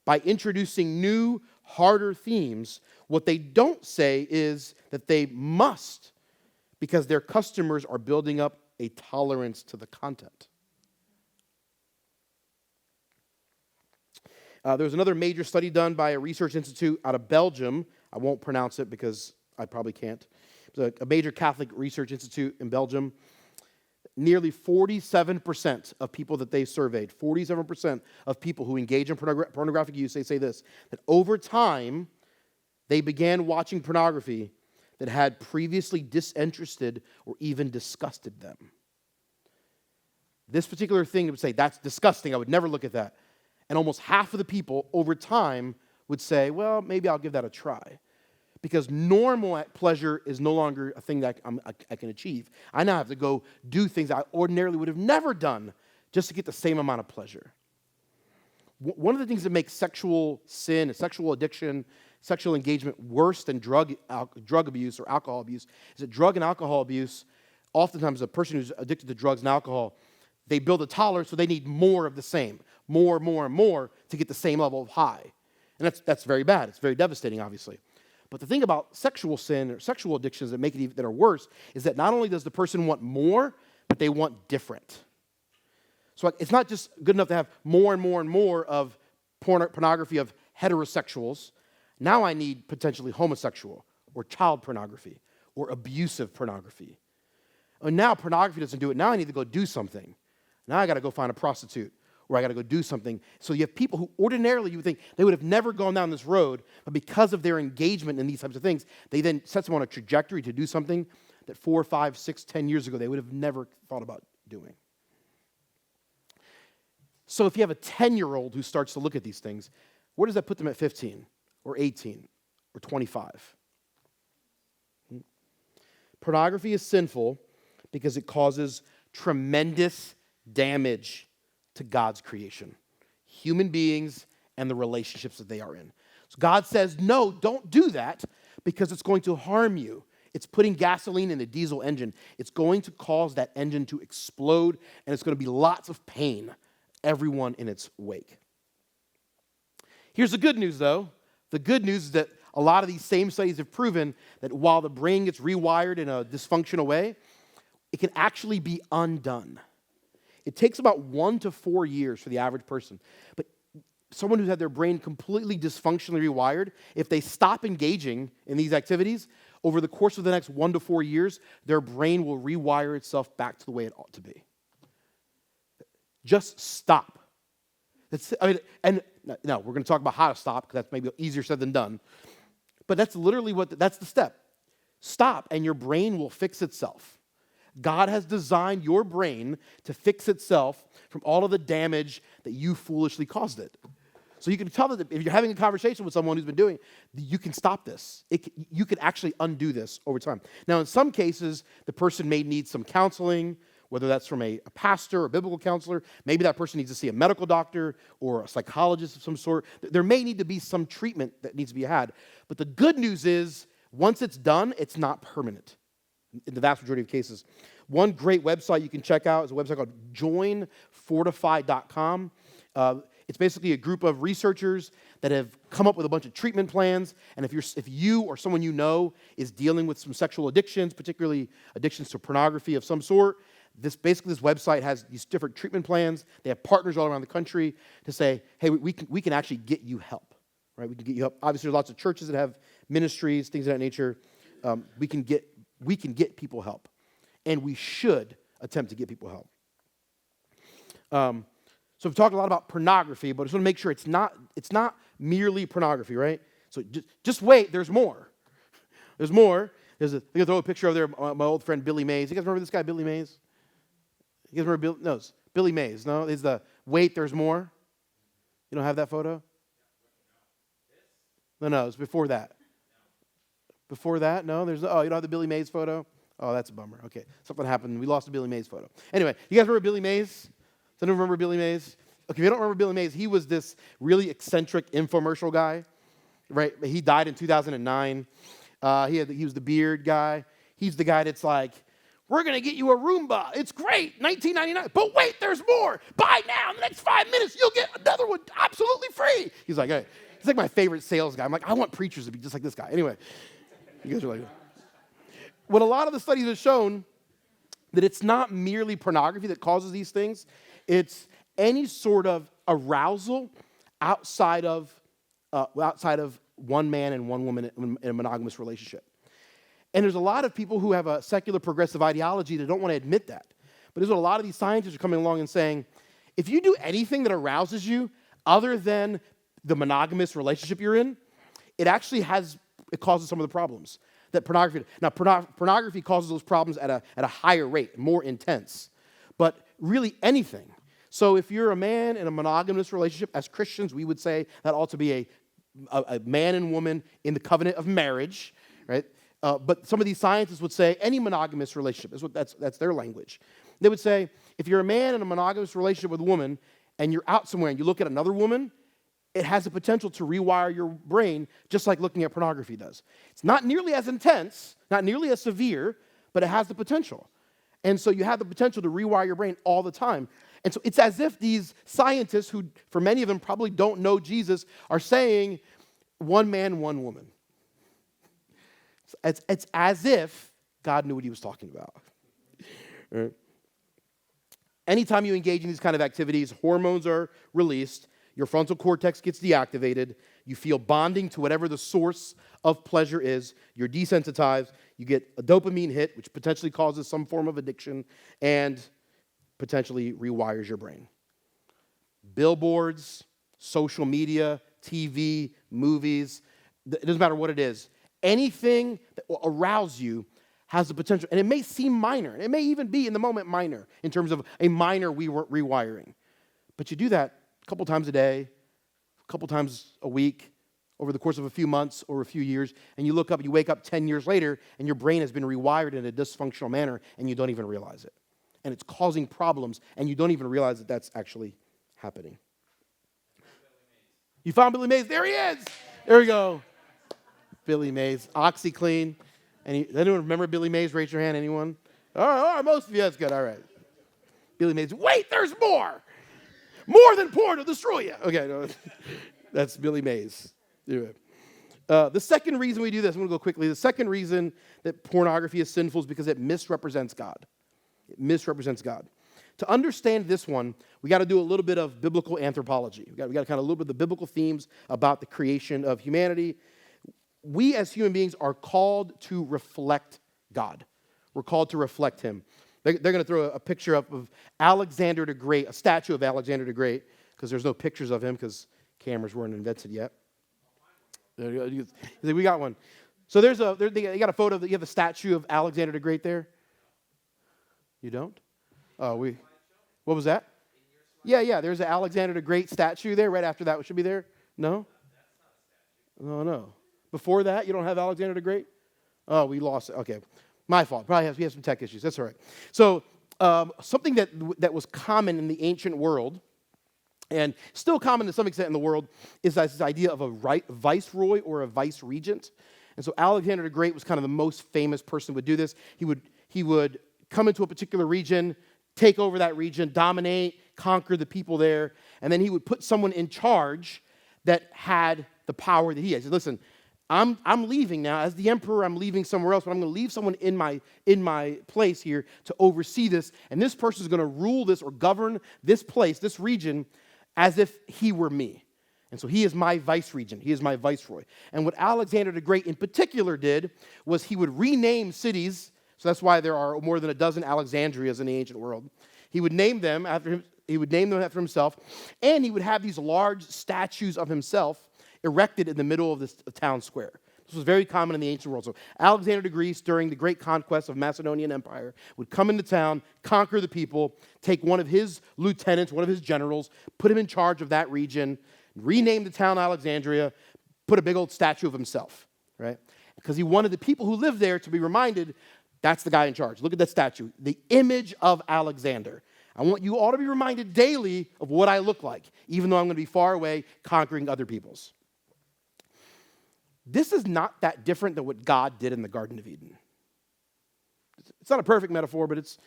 by introducing new, harder themes, what they don't say is that they must, because their customers are building up a tolerance to the content. There was another major study done by a research institute out of Belgium. I won't pronounce it because I probably can't. It's a major Catholic research institute in Belgium. Nearly 47% of people that they surveyed, 47% of people who engage in pornographic use, they say this, that over time, they began watching pornography that had previously disinterested or even disgusted them. This particular thing would say, that's disgusting, I would never look at that. And almost half of the people over time would say, well, maybe I'll give that a try. Because normal pleasure is no longer a thing that I can achieve. I now have to go do things I ordinarily would have never done just to get the same amount of pleasure. One of the things that makes sexual sin, sexual addiction, sexual engagement worse than drug abuse or alcohol abuse is that drug and alcohol abuse, oftentimes a person who's addicted to drugs and alcohol, they build a tolerance so they need more of the same, more and more to get the same level of high. And that's very bad. It's very devastating, obviously. But the thing about sexual sin or sexual addictions that are worse is that not only does the person want more, but they want different. So it's not just good enough to have more and more of pornography of heterosexuals. Now I need potentially homosexual or child pornography or abusive pornography. And now pornography doesn't do it. Now I need to go do something. Now I got to go find a prostitute. Or I got to go do something. So you have people who ordinarily you would think they would have never gone down this road, but because of their engagement in these types of things, they then set them on a trajectory to do something that 4, 5, 6, 10 years ago they would have never thought about doing. So if you have a 10-year-old who starts to look at these things, where does that put them at 15 or 18 or 25? Pornography is sinful because it causes tremendous damage to God's creation, human beings and the relationships that they are in. So God says, no, don't do that because it's going to harm you. It's putting gasoline in a diesel engine. It's going to cause that engine to explode, and it's going to be lots of pain, everyone in its wake. Here's the good news, though. The good news is that a lot of these same studies have proven that while the brain gets rewired in a dysfunctional way, it can actually be undone. It takes about 1 to 4 years for the average person. But someone who's had their brain completely dysfunctionally rewired, if they stop engaging in these activities, over the course of the next 1 to 4 years, their brain will rewire itself back to the way it ought to be. Just stop. We're going to talk about how to stop, because that's maybe easier said than done. But that's literally that's the step. Stop, and your brain will fix itself. God has designed your brain to fix itself from all of the damage that you foolishly caused it. So you can tell that if you're having a conversation with someone who's been doing it, you can stop this. You can actually undo this over time. Now, in some cases, the person may need some counseling whether that's from a pastor or a biblical counselor. Maybe that person needs to see a medical doctor or a psychologist of some sort. There may need to be some treatment that needs to be had. But the good news is, once it's done, it's not permanent in the vast majority of cases. One great website you can check out is a website called joinfortify.com. It's basically a group of researchers that have come up with a bunch of treatment plans. And if you or someone you know is dealing with some sexual addictions, particularly addictions to pornography of some sort, this website has these different treatment plans. They have partners all around the country to say, hey, we can actually get you help, right? We can get you help. Obviously, there's lots of churches that have ministries, things of that nature. We can get people help, and we should attempt to get people help. So we've talked a lot about pornography, but I just want to make sure it's not merely pornography, right? So just wait, there's more. There's more. I'm going to throw a picture of there, my old friend Billy Mays. You guys remember this guy, Billy Mays? You guys remember Billy Mays? No? Is the wait, there's more? You don't have that photo? No, it's before that. Before that? No? You don't have the Billy Mays photo? Oh, that's a bummer. Okay, something happened. We lost the Billy Mays photo. Anyway, you guys remember Billy Mays? Does anyone remember Billy Mays? Okay, if you don't remember Billy Mays, he was this really eccentric infomercial guy, right? He died in 2009. He was the beard guy. He's the guy that's like, we're going to get you a Roomba. It's great, $19.99. But wait, there's more. Buy now. In the next 5 minutes, you'll get another one absolutely free. He's like, hey, he's like my favorite sales guy. I'm like, I want preachers to be just like this guy. Anyway, you guys are like, what a lot of the studies have shown that it's not merely pornography that causes these things. It's any sort of arousal outside of one man and one woman in a monogamous relationship. And there's a lot of people who have a secular progressive ideology that don't want to admit that. But there's what a lot of these scientists are coming along and saying, if you do anything that arouses you other than the monogamous relationship you're in, it causes some of the problems that pornography. Now, pornography causes those problems at a higher rate, more intense. But really anything. So if you're a man in a monogamous relationship, as Christians, we would say that ought to be a man and woman in the covenant of marriage, right? But some of these scientists would say any monogamous relationship, that's their language. They would say, if you're a man in a monogamous relationship with a woman, and you're out somewhere and you look at another woman, it has the potential to rewire your brain, just like looking at pornography does. It's not nearly as intense, not nearly as severe, but it has the potential. And so you have the potential to rewire your brain all the time. And so it's as if these scientists, who for many of them probably don't know Jesus, are saying one man, one woman. It's as if God knew what he was talking about. Right? Anytime you engage in these kind of activities, hormones are released, your frontal cortex gets deactivated, you feel bonding to whatever the source of pleasure is, you're desensitized, you get a dopamine hit, which potentially causes some form of addiction, and potentially rewires your brain. Billboards, social media, TV, movies, it doesn't matter what it is. Anything that will arouse you has the potential, and it may seem minor, and it may even be in the moment minor in terms of a minor rewiring. But you do that a couple times a day, a couple times a week, over the course of a few months or a few years, and you look up, you wake up 10 years later, and your brain has been rewired in a dysfunctional manner, and you don't even realize it. And it's causing problems, and you don't even realize that that's actually happening. You found Billy Mays? There he is! There we go. Billy Mays. OxyClean. Anyone remember Billy Mays? Raise your hand. Anyone? All right, most of you. That's good. All right. Billy Mays. Wait, there's more! More than porn to destroy you. Okay, no, that's Billy Mays. Anyway. The second reason we do this, I'm going to go quickly. The second reason that pornography is sinful is because it misrepresents God. It misrepresents God. To understand this one, we got to do a little bit of biblical anthropology. We got to kind of look at the biblical themes about the creation of humanity. We as human beings are called to reflect God. We're called to reflect him. They're going to throw a picture up of Alexander the Great, a statue of Alexander the Great, because there's no pictures of him because cameras weren't invented yet. There you go. We got one. So they got a photo that you have a statue of Alexander the Great there. You don't? Oh, what was that? Yeah. There's an Alexander the Great statue there. Right after that, it should be there. No. No. Before that, you don't have Alexander the Great? Oh, we lost it. Okay. My fault. We have some tech issues. That's all right. So something that was common in the ancient world, and still common to some extent in the world, is this idea of a viceroy or a vice-regent. And so Alexander the Great was kind of the most famous person who would do this. He would come into a particular region, take over that region, dominate, conquer the people there, and then he would put someone in charge that had the power that he had. He said, listen, I'm leaving now. As the emperor, I'm leaving somewhere else, but I'm going to leave someone in my place here to oversee this, and this person is going to rule this or govern this place, this region, as if he were me. And so he is my vice-regent. He is my viceroy. And what Alexander the Great in particular did was he would rename cities. So that's why there are more than a dozen Alexandrias in the ancient world. He would name them after him. He would name them after himself, and he would have these large statues of himself erected in the middle of this town square. This was very common in the ancient world. So Alexander the Great, during the great conquest of Macedonian Empire, would come into town, conquer the people, take one of his lieutenants, one of his generals, put him in charge of that region, rename the town Alexandria, put a big old statue of himself, right? Because he wanted the people who lived there to be reminded, that's the guy in charge. Look at that statue, the image of Alexander. I want you all to be reminded daily of what I look like, even though I'm going to be far away conquering other peoples. This is not that different than what God did in the Garden of Eden. It's not a perfect metaphor, but it's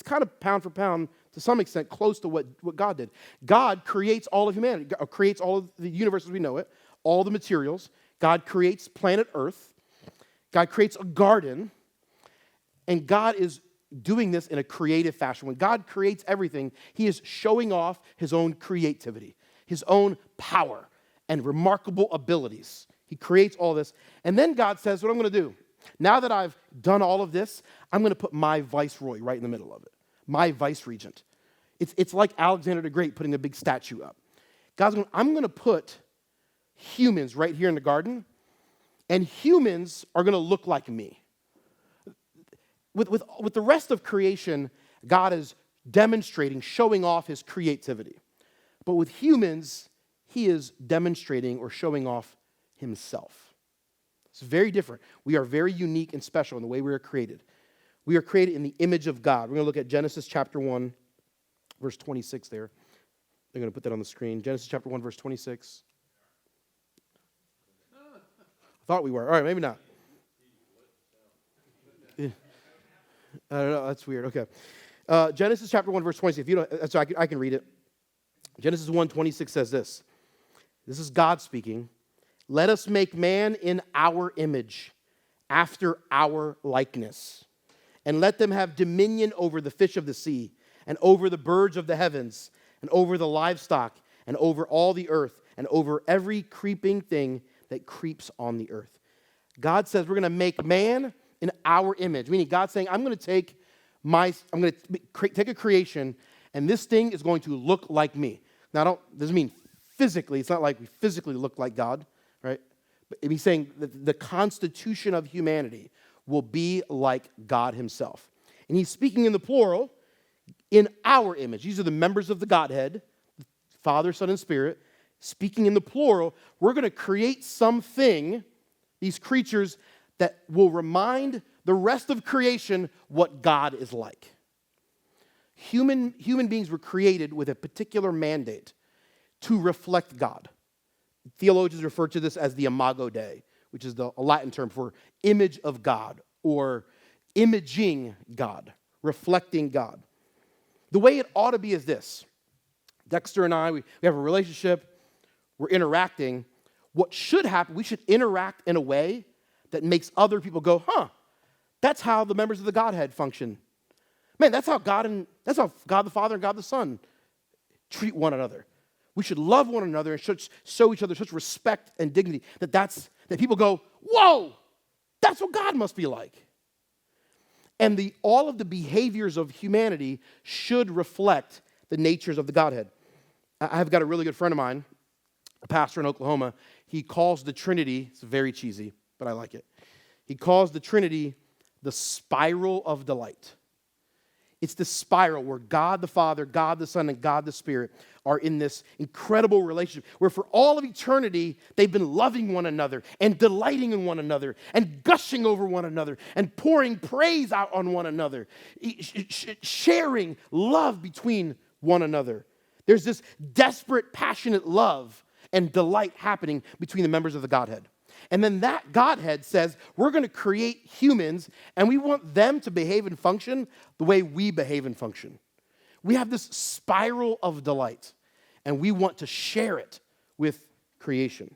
kind of pound for pound, to some extent, close to what God did. God creates all of humanity, God creates all of the universe as we know it, all the materials. God creates planet Earth. God creates a garden, and God is doing this in a creative fashion. When God creates everything, he is showing off his own creativity, his own power, and remarkable abilities. He creates all this. And then God says, what I'm going to do, now that I've done all of this, I'm going to put my viceroy right in the middle of it, my vice-regent. It's like Alexander the Great putting a big statue up. God's going, I'm going to put humans right here in the garden, and humans are going to look like me. With the rest of creation, God is demonstrating, showing off his creativity. But with humans, he is demonstrating or showing off himself. It's very different. We are very unique and special in the way we are created. We are created in the image of God. We're going to look at Genesis chapter 1, verse 26 there. They're going to put that on the screen. Genesis chapter 1, verse 26. I thought we were. All right, maybe not. I don't know, that's weird. Okay. Genesis chapter 1, verse 26. If you don't, so I can read it. Genesis 1:26 says this. This is God speaking. Let us make man in our image, after our likeness, and let them have dominion over the fish of the sea, and over the birds of the heavens, and over the livestock, and over all the earth, and over every creeping thing that creeps on the earth. God says we're going to make man in our image, meaning God's saying, I'm going to take a creation, and this thing is going to look like me. Now, doesn't mean physically. It's not like we physically look like God, right? But he's saying that the constitution of humanity will be like God himself. And he's speaking in the plural, in our image. These are the members of the Godhead, Father, Son, and Spirit. Speaking in the plural, we're going to create something, these creatures, that will remind the rest of creation what God is like. Human beings were created with a particular mandate to reflect God. Theologians refer to this as the imago Dei, which is a Latin term for image of God or imaging God, reflecting God. The way it ought to be is this. Dexter and I, we have a relationship, we're interacting. What should happen, we should interact in a way that makes other people go, that's how the members of the Godhead function. Man, that's how God the Father and God the Son treat one another. We should love one another and should show each other such respect and dignity that people go, whoa, that's what God must be like. And all of the behaviors of humanity should reflect the natures of the Godhead. I've got a really good friend of mine, a pastor in Oklahoma. He calls the Trinity, it's very cheesy, but I like it. He calls the Trinity the spiral of delight. It's this spiral where God the Father, God the Son, and God the Spirit are in this incredible relationship where for all of eternity, they've been loving one another and delighting in one another and gushing over one another and pouring praise out on one another, sharing love between one another. There's this desperate, passionate love and delight happening between the members of the Godhead. And then that Godhead says, we're going to create humans, and we want them to behave and function the way we behave and function. We have this spiral of delight, and we want to share it with creation.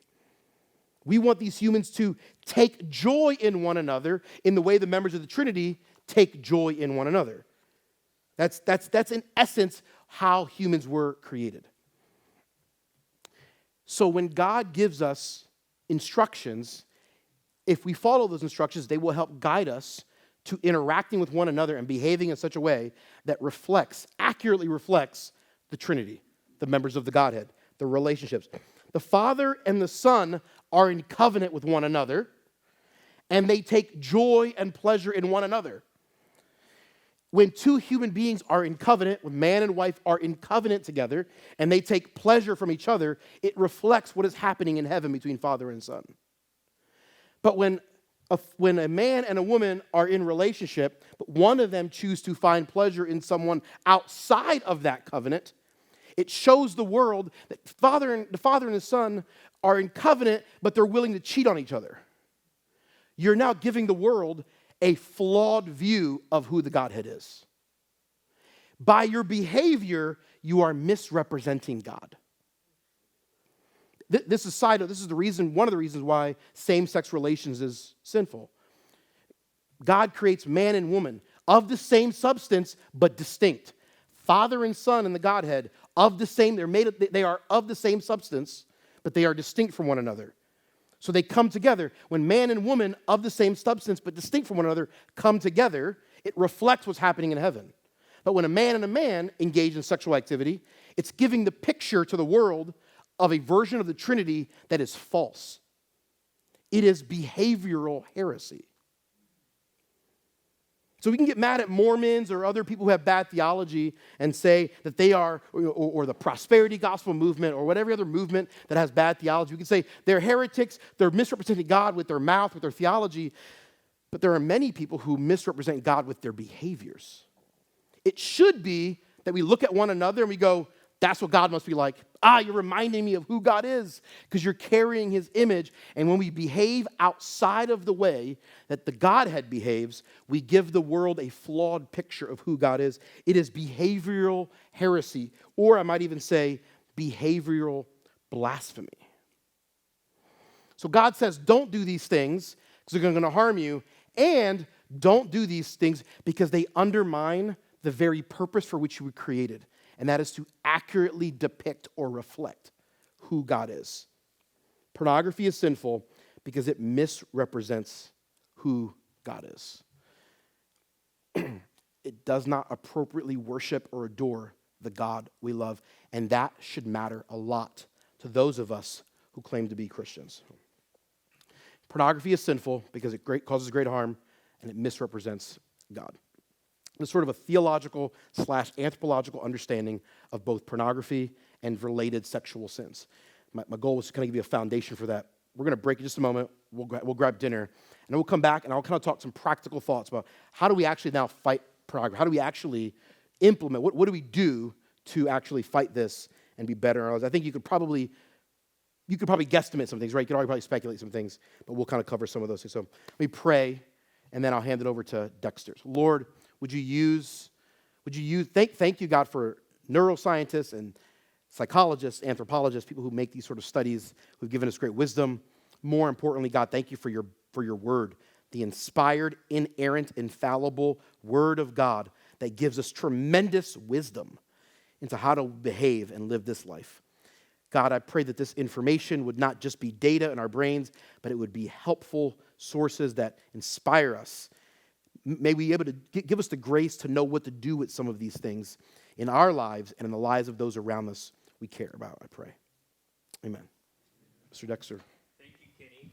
We want these humans to take joy in one another in the way the members of the Trinity take joy in one another. That's in essence how humans were created. So when God gives us instructions, if we follow those instructions, they will help guide us to interacting with one another and behaving in such a way that accurately reflects the Trinity, the members of the Godhead, the relationships. The Father and the Son are in covenant with one another, and they take joy and pleasure in one another. When two human beings are in covenant, when man and wife are in covenant together, and they take pleasure from each other, it reflects what is happening in heaven between Father and Son. But when a man and a woman are in relationship, but one of them chooses to find pleasure in someone outside of that covenant, it shows the world that the father and the Son are in covenant, but they're willing to cheat on each other. You're now giving the world a flawed view of who the Godhead is. By your behavior, you are misrepresenting God. This is one of the reasons why same-sex relations is sinful. God creates man and woman of the same substance, but distinct. Father and Son in the Godhead of the same, they are of the same substance, but they are distinct from one another. So they come together. When man and woman of the same substance but distinct from one another come together, it reflects what's happening in heaven. But when a man and a man engage in sexual activity, it's giving the picture to the world of a version of the Trinity that is false. It is behavioral heresy. So we can get mad at Mormons or other people who have bad theology and say that they are, or the prosperity gospel movement or whatever other movement that has bad theology. We can say they're heretics, they're misrepresenting God with their mouth, with their theology. But there are many people who misrepresent God with their behaviors. It should be that we look at one another and we go, that's what God must be like. You're reminding me of who God is because you're carrying his image. And when we behave outside of the way that the Godhead behaves, we give the world a flawed picture of who God is. It is behavioral heresy, or I might even say behavioral blasphemy. So God says, don't do these things because they're going to harm you, and don't do these things because they undermine the very purpose for which you were created. And that is to accurately depict or reflect who God is. Pornography is sinful because it misrepresents who God is. It does not appropriately worship or adore the God we love, and that should matter a lot to those of us who claim to be Christians. Pornography is sinful because it causes great harm, and it misrepresents God. There's sort of a theological / anthropological understanding of both pornography and related sexual sins. My goal was to kind of give you a foundation for that. We're going to break in just a moment. We'll grab dinner, and then we'll come back, and I'll kind of talk some practical thoughts about how do we actually now fight pornography? How do we actually implement? What do we do to actually fight this and be better? I think you could probably guesstimate some things, right? You could probably speculate some things, but we'll kind of cover some of those things. So let me pray, and then I'll hand it over to Dexter. Lord, thank you, God, for neuroscientists and psychologists, anthropologists, people who make these sort of studies, who've given us great wisdom. More importantly, God, thank you for your word, the inspired, inerrant, infallible word of God that gives us tremendous wisdom into how to behave and live this life. God, I pray that this information would not just be data in our brains, but it would be helpful sources that inspire us. May we be able to give us the grace to know what to do with some of these things in our lives and in the lives of those around us we care about, I pray. Amen. Mr. Dexter. Thank you, Kenny.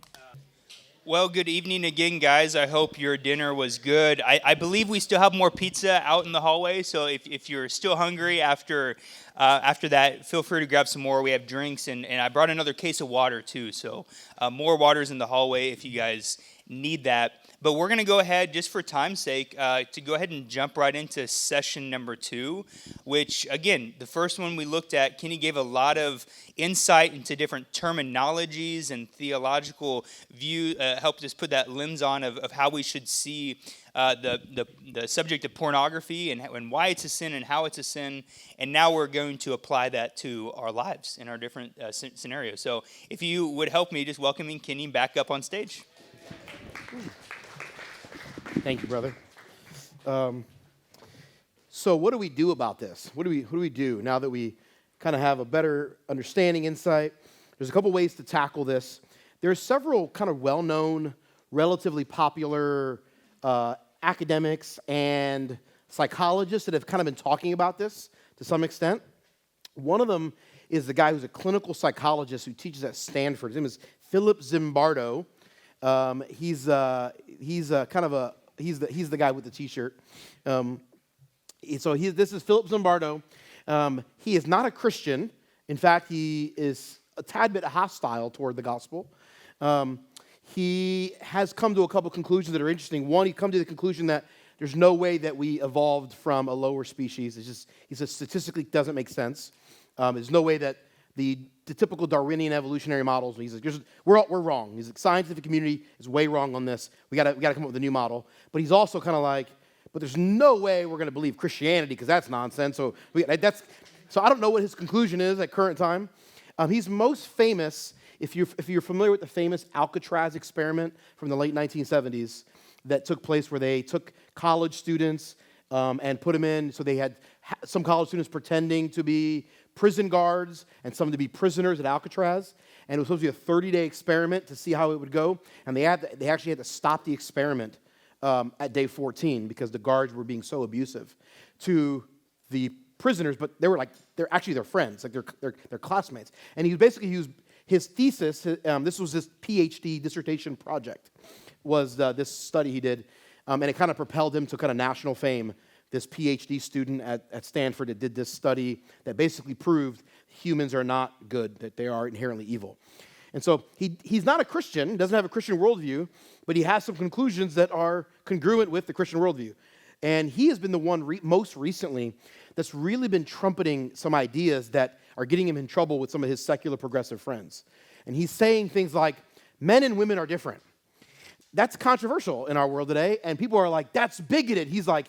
Well, good evening again, guys. I hope your dinner was good. I believe we still have more pizza out in the hallway, so if you're still hungry after that, feel free to grab some more. We have drinks, and I brought another case of water, too, so more water's in the hallway if you guys need that. But we're going to go ahead, just for time's sake, to go ahead and jump right into session number 2, which, again, the first one we looked at, Kenny gave a lot of insight into different terminologies and theological view, helped us put that lens on of how we should see the subject of pornography and why it's a sin and how it's a sin. And now we're going to apply that to our lives in our different scenarios. So if you would help me, just welcoming Kenny back up on stage. Thank you, brother. So what do we do about this? What do we do now that we kind of have a better understanding, insight? There's a couple ways to tackle this. There are several kind of well-known, relatively popular academics and psychologists that have kind of been talking about this to some extent. One of them is the guy who's a clinical psychologist who teaches at Stanford. His name is Philip Zimbardo. He's the guy with the T-shirt. This is Philip Zimbardo. He is not a Christian. In fact, he is a tad bit hostile toward the gospel. He has come to a couple conclusions that are interesting. One, he's come to the conclusion that there's no way that we evolved from a lower species. He says statistically doesn't make sense. There's no way that the typical Darwinian evolutionary models. He's like, we're wrong. He's like, scientific community is way wrong on this. We got to come up with a new model. But he's also kind of like, but there's no way we're going to believe Christianity because that's nonsense. So I don't know what his conclusion is at current time. He's most famous if you're familiar with the famous Alcatraz experiment from the late 1970s that took place where they took college students and put them in. So they had some college students pretending to be prison guards and some to be prisoners at Alcatraz. And it was supposed to be a 30-day experiment to see how it would go. And they actually had to stop the experiment at day 14 because the guards were being so abusive to the prisoners. But they're actually their friends, like they're classmates. And his thesis, this was his PhD dissertation project, was this study he did. And it kind of propelled him to kind of national fame. This PhD student at Stanford that did this study that basically proved humans are not good, that they are inherently evil. And so he's not a Christian, doesn't have a Christian worldview, but he has some conclusions that are congruent with the Christian worldview. And he has been the one most recently that's really been trumpeting some ideas that are getting him in trouble with some of his secular progressive friends. And he's saying things like, men and women are different. That's controversial in our world today, and people are like, that's bigoted. He's like,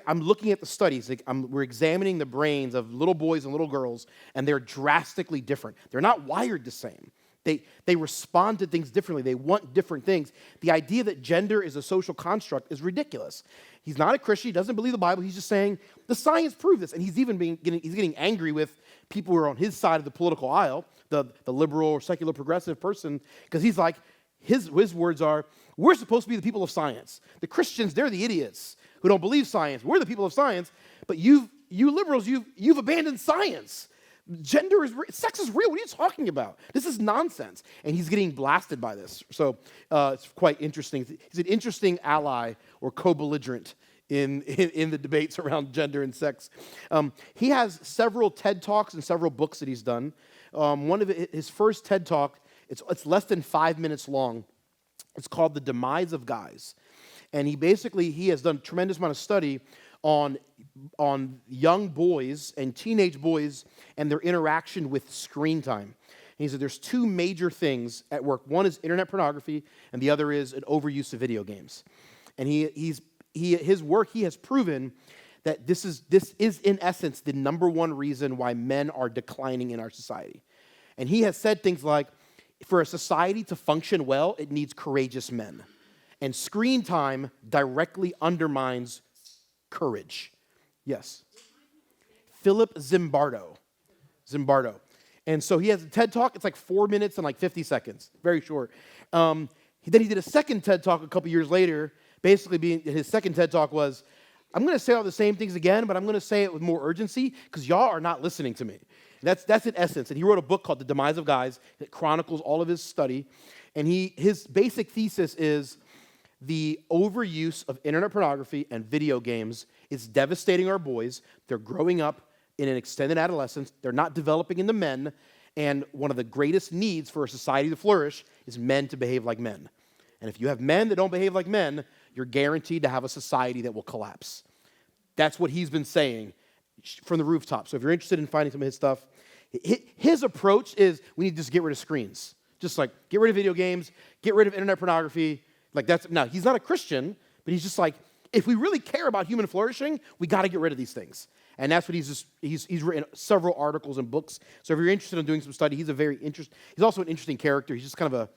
I'm looking at the studies. We're examining the brains of little boys and little girls, and they're drastically different. They're not wired the same. They respond to things differently. They want different things. The idea that gender is a social construct is ridiculous. He's not a Christian. He doesn't believe the Bible. He's just saying, the science proves this. And he's even getting angry with people who are on his side of the political aisle, the liberal or secular progressive person, because he's like, his words are, we're supposed to be the people of science. The Christians, they're the idiots who don't believe science. We're the people of science, but you liberals, you've abandoned science. Sex is real. What are you talking about? This is nonsense. And he's getting blasted by this. So it's quite interesting. He's an interesting ally or co-belligerent in the debates around gender and sex. He has several TED Talks and several books that he's done. One of his first TED Talk, it's less than 5 minutes long. It's called The Demise of Guys. And he has done a tremendous amount of study on young boys and teenage boys and their interaction with screen time. And he said there's two major things at work. One is internet pornography, and the other is an overuse of video games. And his work, he has proven that this is in essence the number one reason why men are declining in our society. And he has said things like, for a society to function well, it needs courageous men. And screen time directly undermines courage. Yes. Philip Zimbardo. And so he has a TED Talk. It's like 4 minutes and like 50 seconds. Very short. Then he did a second TED Talk a couple years later. Basically, his second TED Talk was, I'm going to say all the same things again, but I'm going to say it with more urgency because y'all are not listening to me. That's in essence. And he wrote a book called The Demise of Guys that chronicles all of his study. And his basic thesis is the overuse of internet pornography and video games is devastating our boys. They're growing up in an extended adolescence. They're not developing into men. And one of the greatest needs for a society to flourish is men to behave like men. And if you have men that don't behave like men, you're guaranteed to have a society that will collapse. That's what he's been saying from the rooftop. So if you're interested in finding some of his stuff, his approach is we need to just get rid of screens. Just like get rid of video games, get rid of internet pornography. Like now, he's not a Christian, but he's just like, if we really care about human flourishing, we got to get rid of these things. And that's what he's written several articles and books. So if you're interested in doing some study, he's also an interesting character. He's just kind of a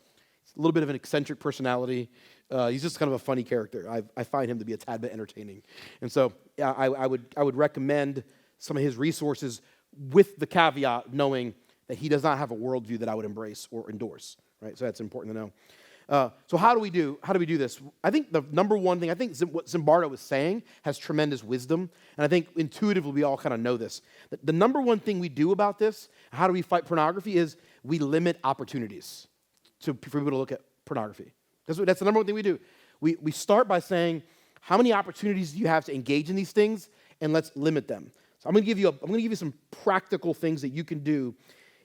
little bit of an eccentric personality. He's just kind of a funny character. I find him to be a tad bit entertaining. And so I would recommend some of his resources with the caveat knowing that he does not have a worldview that I would embrace or endorse. Right? So that's important to know. So how do we do this? I think the number one thing, I think what Zimbardo is saying has tremendous wisdom, and I think intuitively we all kind of know this. The number one thing we do about this, how do we fight pornography, is we limit opportunities for people to look at pornography. That's the number one thing we do. We start by saying, how many opportunities do you have to engage in these things, and let's limit them. So I'm going to give you some practical things that you can do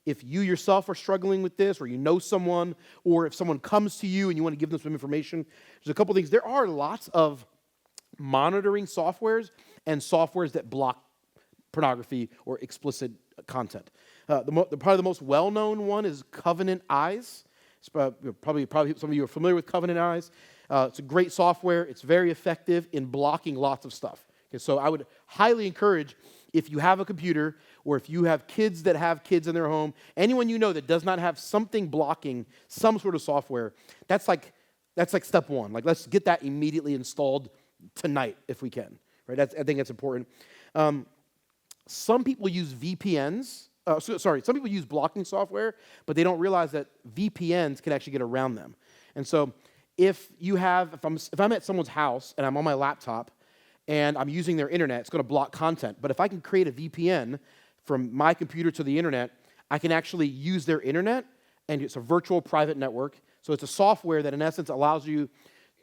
if you yourself are struggling with this, or you know someone, or if someone comes to you and you want to give them some information. There's a couple things. There are lots of monitoring softwares and softwares that block pornography or explicit content. Probably the most well-known one is Covenant Eyes. It's probably some of you are familiar with Covenant Eyes. It's a great software. It's very effective in blocking lots of stuff. Okay, so I would highly encourage, if you have a computer, or if you have kids that have kids in their home, anyone you know that does not have something blocking some sort of software, that's like step one. Like, let's get that immediately installed tonight if we can. Right? I think that's important. Some people use VPNs. Some people use blocking software, but they don't realize that VPNs can actually get around them. And so if I'm at someone's house and I'm on my laptop and I'm using their internet, it's going to block content. But if I can create a VPN from my computer to the internet, I can actually use their internet, and it's a virtual private network. So it's a software that in essence allows you,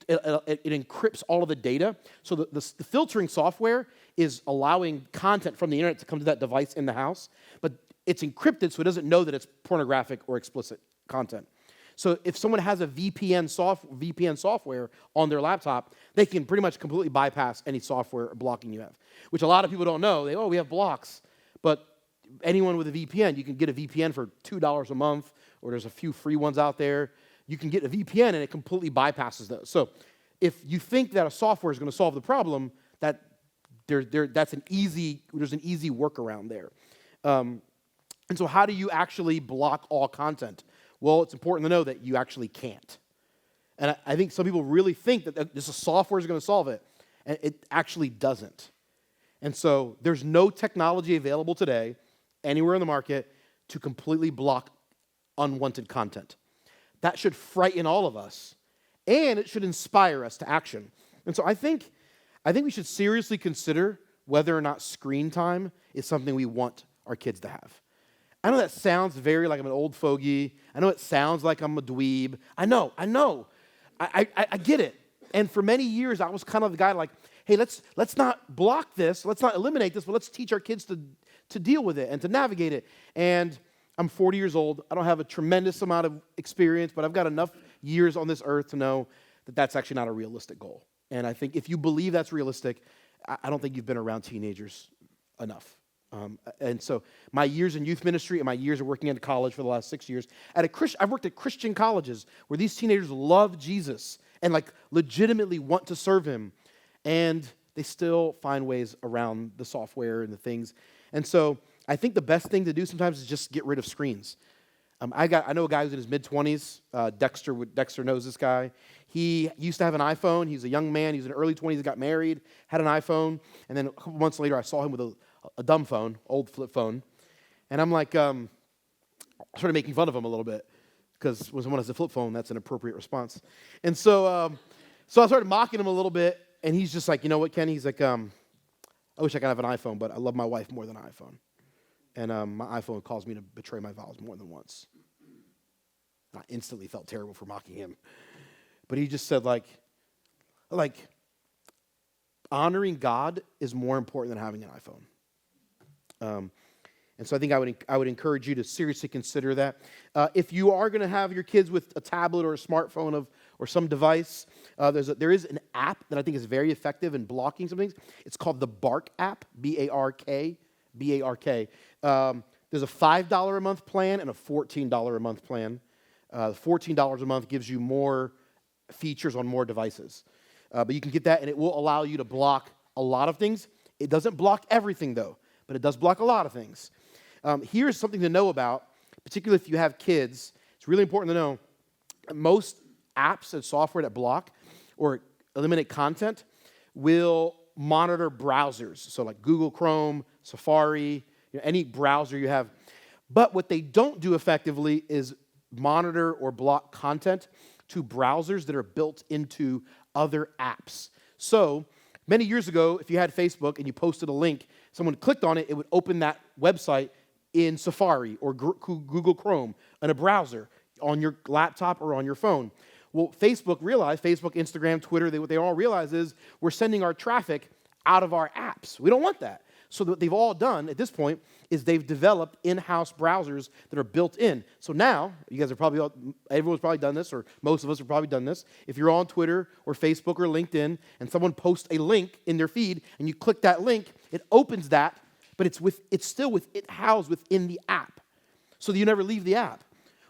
it encrypts all of the data. So the filtering software is allowing content from the internet to come to that device in the house, but it's encrypted so it doesn't know that it's pornographic or explicit content. So if someone has a VPN software on their laptop, they can pretty much completely bypass any software blocking you have, which a lot of people don't know. We have blocks. But anyone with a VPN, you can get a VPN for $2 a month, or there's a few free ones out there. You can get a VPN, and it completely bypasses those. So if you think that a software is going to solve the problem, there's an easy workaround there. And so how do you actually block all content? Well, it's important to know that you actually can't. And I think some people really think that this software is going to solve it, and it actually doesn't. And so there's no technology available today, anywhere in the market, to completely block unwanted content. That should frighten all of us, and it should inspire us to action. And so I think we should seriously consider whether or not screen time is something we want our kids to have. I know that sounds very like I'm an old fogey. I know it sounds like I'm a dweeb. I know. I get it. And for many years, I was kind of the guy like, hey, let's not block this. Let's not eliminate this, but let's teach our kids to deal with it and to navigate it. And I'm 40 years old. I don't have a tremendous amount of experience, but I've got enough years on this earth to know that that's actually not a realistic goal. And I think if you believe that's realistic, I don't think you've been around teenagers enough. And so my years in youth ministry and my years of working in college for the last 6 years, I've worked at Christian colleges where these teenagers love Jesus and like legitimately want to serve him, and they still find ways around the software and the things. And so I think the best thing to do sometimes is just get rid of screens. I know a guy who's in his mid-20s. Dexter knows this guy. He used to have an iPhone. He's a young man. He was in early 20s. He got married, had an iPhone, and then a couple months later I saw him with a dumb phone, old flip phone. And I'm like, started making fun of him a little bit, because when someone has a flip phone, that's an appropriate response. And so I started mocking him a little bit, and he's just like, you know what, Kenny? He's like, I wish I could have an iPhone, but I love my wife more than an iPhone. And my iPhone caused me to betray my vows more than once. I instantly felt terrible for mocking him. But he just said, like honoring God is more important than having an iPhone. And so I think I would encourage you to seriously consider that. If you are going to have your kids with a tablet or a smartphone or some device, there is an app that I think is very effective in blocking some things. It's called the Bark app, B-A-R-K, B-A-R-K. There's a $5 a month plan and a $14 a month plan. $14 a month gives you more features on more devices. But you can get that, and it will allow you to block a lot of things. It doesn't block everything, though, but it does block a lot of things. Here's something to know about, particularly if you have kids. It's really important to know most apps and software that block or eliminate content will monitor browsers. So like Google Chrome, Safari, any browser you have. But what they don't do effectively is monitor or block content to browsers that are built into other apps. So many years ago, if you had Facebook and you posted a link, someone clicked on it, it would open that website in Safari or Google Chrome in a browser on your laptop or on your phone. Well, Facebook, Instagram, Twitter, what they all realize is we're sending our traffic out of our apps. We don't want that. So what they've all done at this point is they've developed in-house browsers that are built in. So now, you guys are everyone's probably done this, or most of us have probably done this. If you're on Twitter or Facebook or LinkedIn and someone posts a link in their feed and you click that link, it opens that, but it's still housed within the app. So that you never leave the app.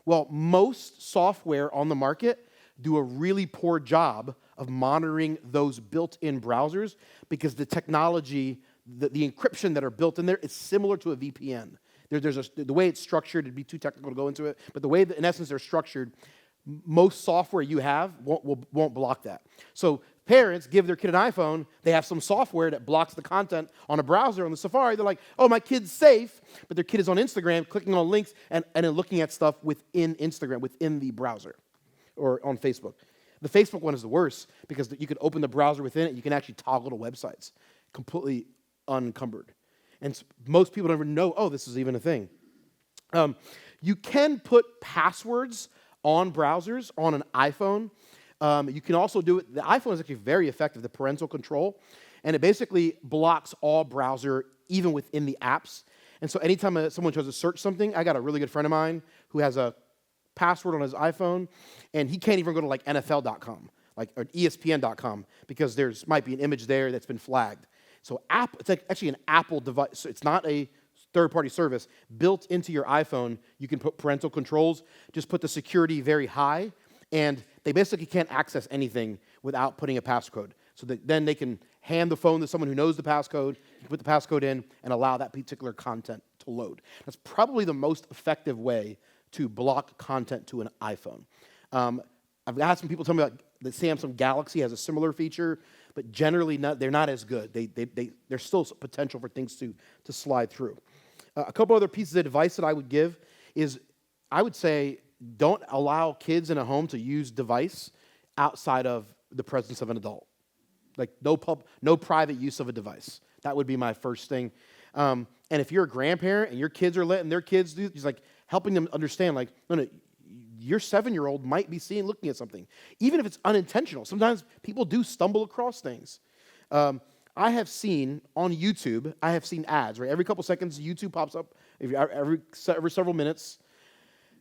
Well, most software on the market do a really poor job of monitoring those built-in browsers because the technology, the encryption that are built in there is similar to a VPN. The way it's structured, it'd be too technical to go into it, but the way that, in essence, they're structured, most software you have won't block that. So parents give their kid an iPhone, they have some software that blocks the content on a browser on the Safari. They're like, oh, my kid's safe, but their kid is on Instagram, clicking on links, and then looking at stuff within Instagram, within the browser, or on Facebook. The Facebook one is the worst because you can open the browser within it, you can actually toggle to websites, completely unencumbered. And most people don't even know, oh, this is even a thing. You can put passwords on browsers on an iPhone. You can also do it. The iPhone is actually very effective, the parental control, and it basically blocks all browser, even within the apps. And so anytime someone tries to search something, I got a really good friend of mine who has a password on his iPhone, and he can't even go to like NFL.com, or ESPN.com, because might be an image there that's been flagged. So it's actually an Apple device. So it's not a third-party service. Built into your iPhone, you can put parental controls. Just put the security very high, and they basically can't access anything without putting a passcode. So that then they can hand the phone to someone who knows the passcode, put the passcode in, and allow that particular content to load. That's probably the most effective way to block content to an iPhone. I've had some people tell me about the Samsung Galaxy has a similar feature, but generally they're not as good. There's still potential for things to slide through. A couple other pieces of advice that I would give is I would say don't allow kids in a home to use device outside of the presence of an adult. Like no private use of a device. That would be my first thing. And if you're a grandparent and your kids are letting their kids do, just like helping them understand, like, no, your 7-year-old might be looking at something, even if it's unintentional. Sometimes people do stumble across things. I have seen on YouTube, ads, right? Every couple seconds, YouTube pops up, every several minutes.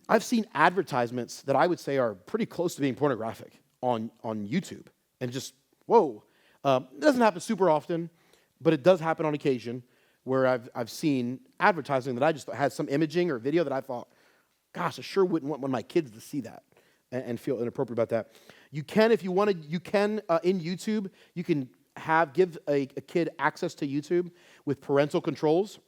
I've seen advertisements that I would say are pretty close to being pornographic on YouTube. And just, whoa. It doesn't happen super often, but it does happen on occasion where I've seen advertising that I just had some imaging or video that I thought, gosh, I sure wouldn't want one of my kids to see that and feel inappropriate about that. You can, if you want to, in YouTube, you can give a kid access to YouTube with parental controls,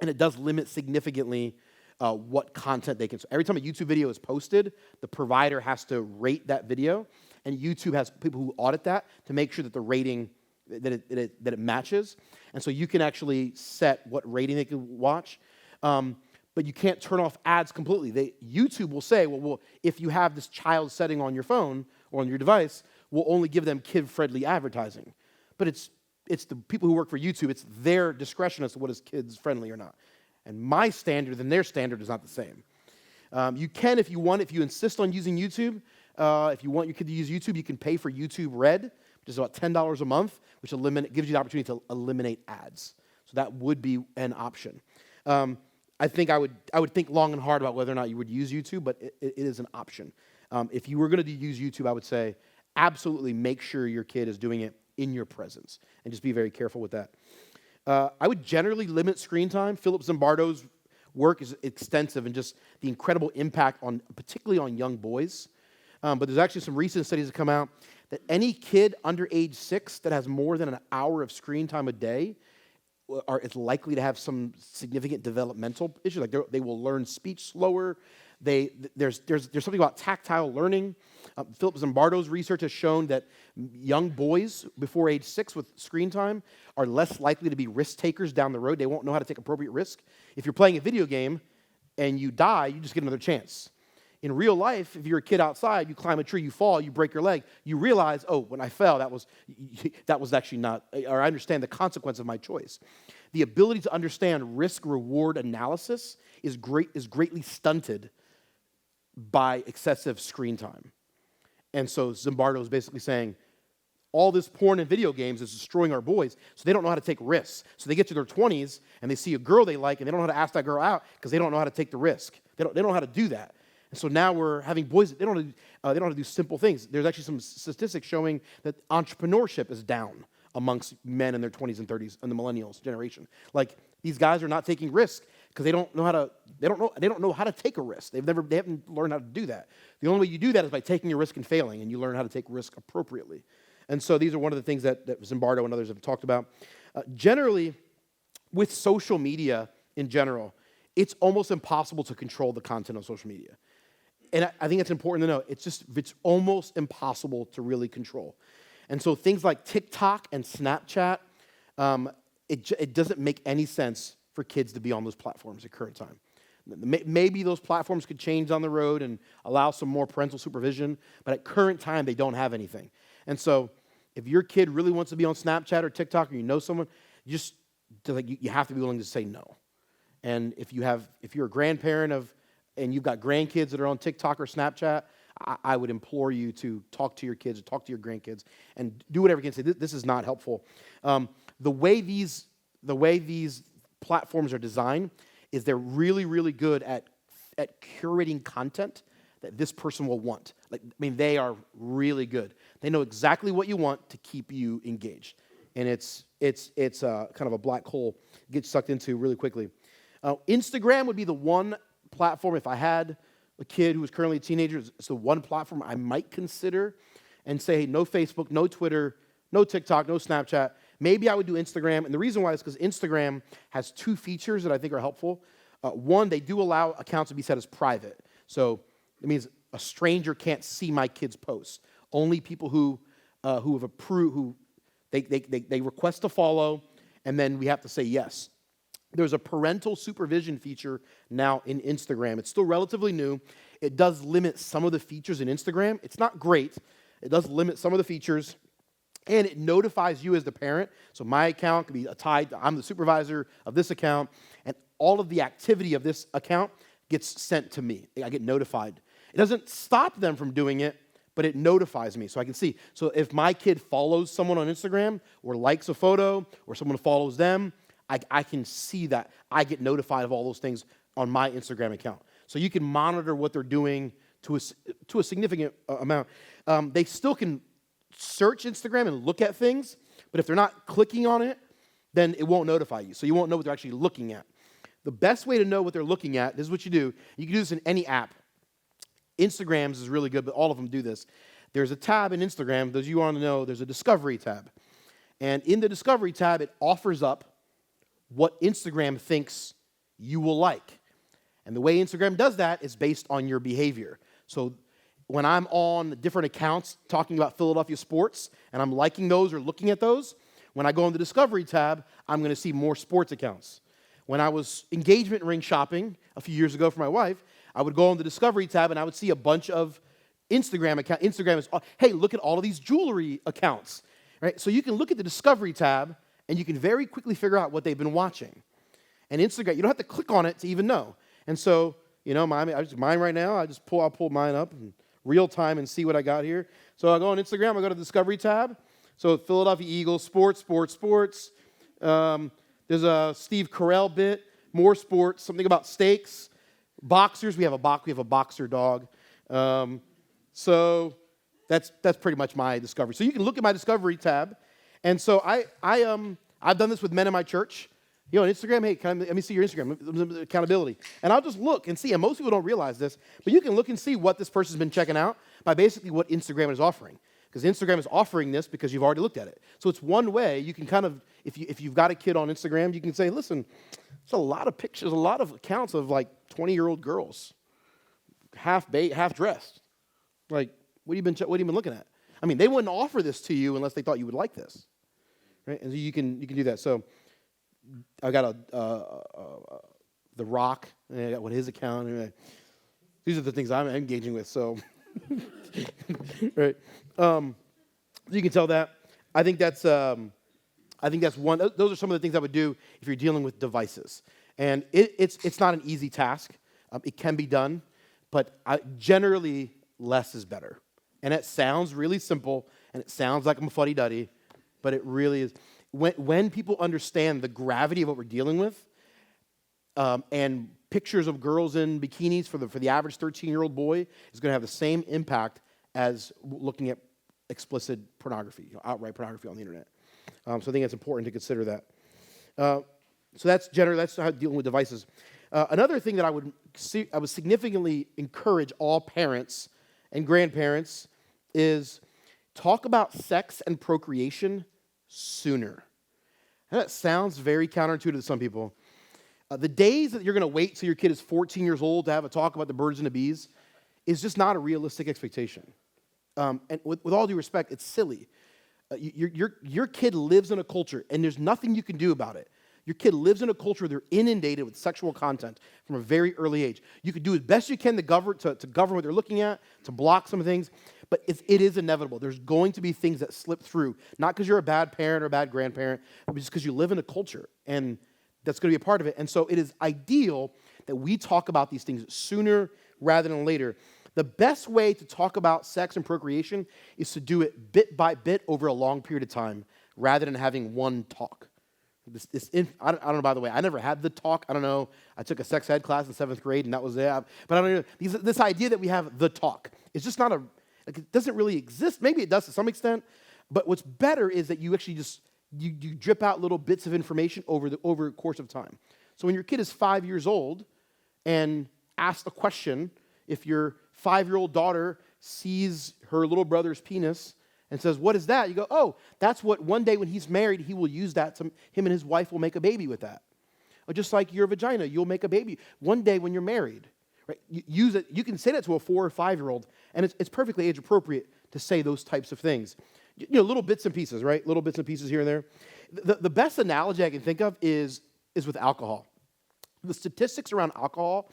and it does limit significantly what content they can. So every time a YouTube video is posted, the provider has to rate that video, and YouTube has people who audit that to make sure that the rating that it matches. And so you can actually set what rating they can watch. But you can't turn off ads completely. YouTube will say, well, if you have this child setting on your phone or on your device, we'll only give them kid-friendly advertising. But it's the people who work for YouTube, it's their discretion as to what is kids-friendly or not. And my standard and their standard is not the same. You can, if you want, if you insist on using YouTube, if you want your kid to use YouTube, you can pay for YouTube Red, which is about $10 a month, which gives you the opportunity to eliminate ads. So that would be an option. I think I would think long and hard about whether or not you would use YouTube, but it is an option. If you were going to use YouTube, I would say absolutely make sure your kid is doing it in your presence, and just be very careful with that. I would generally limit screen time. Philip Zimbardo's work is extensive and just the incredible impact particularly on young boys. But there's actually some recent studies that come out that any kid under age 6 that has more than an hour of screen time a day is likely to have some significant developmental issues. Like they will learn speech slower. There's something about tactile learning. Philip Zimbardo's research has shown that young boys before age 6 with screen time are less likely to be risk takers down the road. They won't know how to take appropriate risk. If you're playing a video game and you die, you just get another chance. In real life, if you're a kid outside, you climb a tree, you fall, you break your leg, you realize, oh, when I fell, that was actually not, or I understand the consequence of my choice. The ability to understand risk-reward analysis is greatly stunted by excessive screen time. And so Zimbardo is basically saying, all this porn and video games is destroying our boys, so they don't know how to take risks. So they get to their 20s, and they see a girl they like, and they don't know how to ask that girl out because they don't know how to take the risk. They don't know how to do that. And so now we're having boys that they don't know how to do simple things. There's actually some statistics showing that entrepreneurship is down amongst men in their 20s and 30s and the millennials generation. Like, these guys are not taking risks because they don't know how to take a risk. They haven't learned how to do that. The only way you do that is by taking a risk and failing, and you learn how to take risk appropriately. And so these are one of the things that Zimbardo and others have talked about. Generally, with social media in general, it's almost impossible to control the content on social media. And I think it's important to know, it's almost impossible to really control. And so things like TikTok and Snapchat, it doesn't make any sense for kids to be on those platforms at current time. Maybe those platforms could change down the road and allow some more parental supervision, but at current time, they don't have anything. And so if your kid really wants to be on Snapchat or TikTok, or you know someone, you have to be willing to say no. And if you're a grandparent and you've got grandkids that are on TikTok or Snapchat, I would implore you to talk to your kids or talk to your grandkids and do whatever you can say. This is not helpful. The way these platforms are designed is they're really, really good at curating content that this person will want. They are really good. They know exactly what you want to keep you engaged. And it's kind of a black hole you get sucked into really quickly. Instagram would be the one platform, if I had a kid who was currently a teenager, it's the one platform I might consider and say, hey, no Facebook, no Twitter, no TikTok, no Snapchat. Maybe I would do Instagram. And the reason why is because Instagram has 2 features that I think are helpful. One, they do allow accounts to be set as private. So it means a stranger can't see my kid's posts. Only people who have approved, they request to follow, and then we have to say yes. There's a parental supervision feature now in Instagram. It's still relatively new. It does limit some of the features in Instagram. It's not great. It does limit some of the features, and it notifies you as the parent. So my account can be tied. I'm the supervisor of this account, and all of the activity of this account gets sent to me. I get notified. It doesn't stop them from doing it, but it notifies me so I can see. So if my kid follows someone on Instagram or likes a photo or someone follows them, I can see that. I get notified of all those things on my Instagram account. So you can monitor what they're doing to a significant amount. They still can search Instagram and look at things, but if they're not clicking on it, then it won't notify you. So you won't know what they're actually looking at. The best way to know what they're looking at, this is what you do. You can do this in any app. Instagram's is really good, but all of them do this. There's a tab in Instagram, those of you want to know, there's a Discovery tab. And in the Discovery tab, it offers up what Instagram thinks you will like. And the way Instagram does that is based on your behavior. So when I'm on different accounts talking about Philadelphia sports, and I'm liking those or looking at those, when I go on the Discovery tab, I'm going to see more sports accounts. When I was engagement ring shopping a few years ago for my wife, I would go on the Discovery tab and I would see a bunch of Instagram accounts. Instagram is, hey, look at all of these jewelry accounts. Right? So you can look at the Discovery tab and you can very quickly figure out what they've been watching. And Instagram, you don't have to click on it to even know. And so, Mine right now, I'll pull mine up in real time and see what I got here. So I go on Instagram, I go to the Discovery tab. So Philadelphia Eagles, sports. There's a Steve Carell bit, more sports, something about steaks, boxers. We have a boxer dog. So that's pretty much my Discovery. So you can look at my Discovery tab, and so I've done this with men in my church. On Instagram, hey, let me see your Instagram, accountability. And I'll just look and see, and most people don't realize this, but you can look and see what this person's been checking out by basically what Instagram is offering. Because Instagram is offering this because you've already looked at it. So it's one way you can kind of, if you've got a kid on Instagram, you can say, listen, it's a lot of pictures, a lot of accounts of like 20-year-old girls, half dressed. Like, what have you been looking at? I mean, they wouldn't offer this to you unless they thought you would like this, right? And so you can do that. So I got The Rock, and I got his account. These are the things I'm engaging with. So, right? You can tell that. I think that's one. Those are some of the things I would do if you're dealing with devices. And it's not an easy task. It can be done, but generally less is better. And it sounds really simple, and it sounds like I'm a fuddy-duddy, but it really is. When people understand the gravity of what we're dealing with, and pictures of girls in bikinis for the average 13-year-old boy is going to have the same impact as looking at explicit pornography, outright pornography on the internet. So I think it's important to consider that. So that's how dealing with devices. Another thing that I would significantly encourage all parents and grandparents is talk about sex and procreation sooner. And that sounds very counterintuitive to some people. The days that you're going to wait till your kid is 14 years old to have a talk about the birds and the bees is just not a realistic expectation. And with all due respect, it's silly. Your kid lives in a culture, and there's nothing you can do about it. Your kid lives in a culture where they're inundated with sexual content from a very early age. You can do as best you can to govern what they're looking at, to block some things, but it is inevitable. There's going to be things that slip through, not because you're a bad parent or a bad grandparent, but just because you live in a culture, and that's going to be a part of it. And so it is ideal that we talk about these things sooner rather than later. The best way to talk about sex and procreation is to do it bit by bit over a long period of time rather than having one talk. I don't know, by the way, I never had the talk. I don't know. I took a sex ed class in 7th grade, and that was it. But I don't know. This idea that we have the talk is just not it doesn't really exist. Maybe it does to some extent, but what's better is that you actually just, you drip out little bits of information over a course of time. So when your kid is 5 years old and asks a question, if your 5-year-old daughter sees her little brother's penis and says, "What is that?" You go, "Oh, that's what one day when he's married, he will use that. Him and his wife will make a baby with that." Or just like your vagina, you'll make a baby one day when you're married. Right? You use it. You can say that to a 4 or 5-year-old, and it's perfectly age appropriate to say those types of things. Little bits and pieces, right? Little bits and pieces here and there. The best analogy I can think of is with alcohol. The statistics around alcohol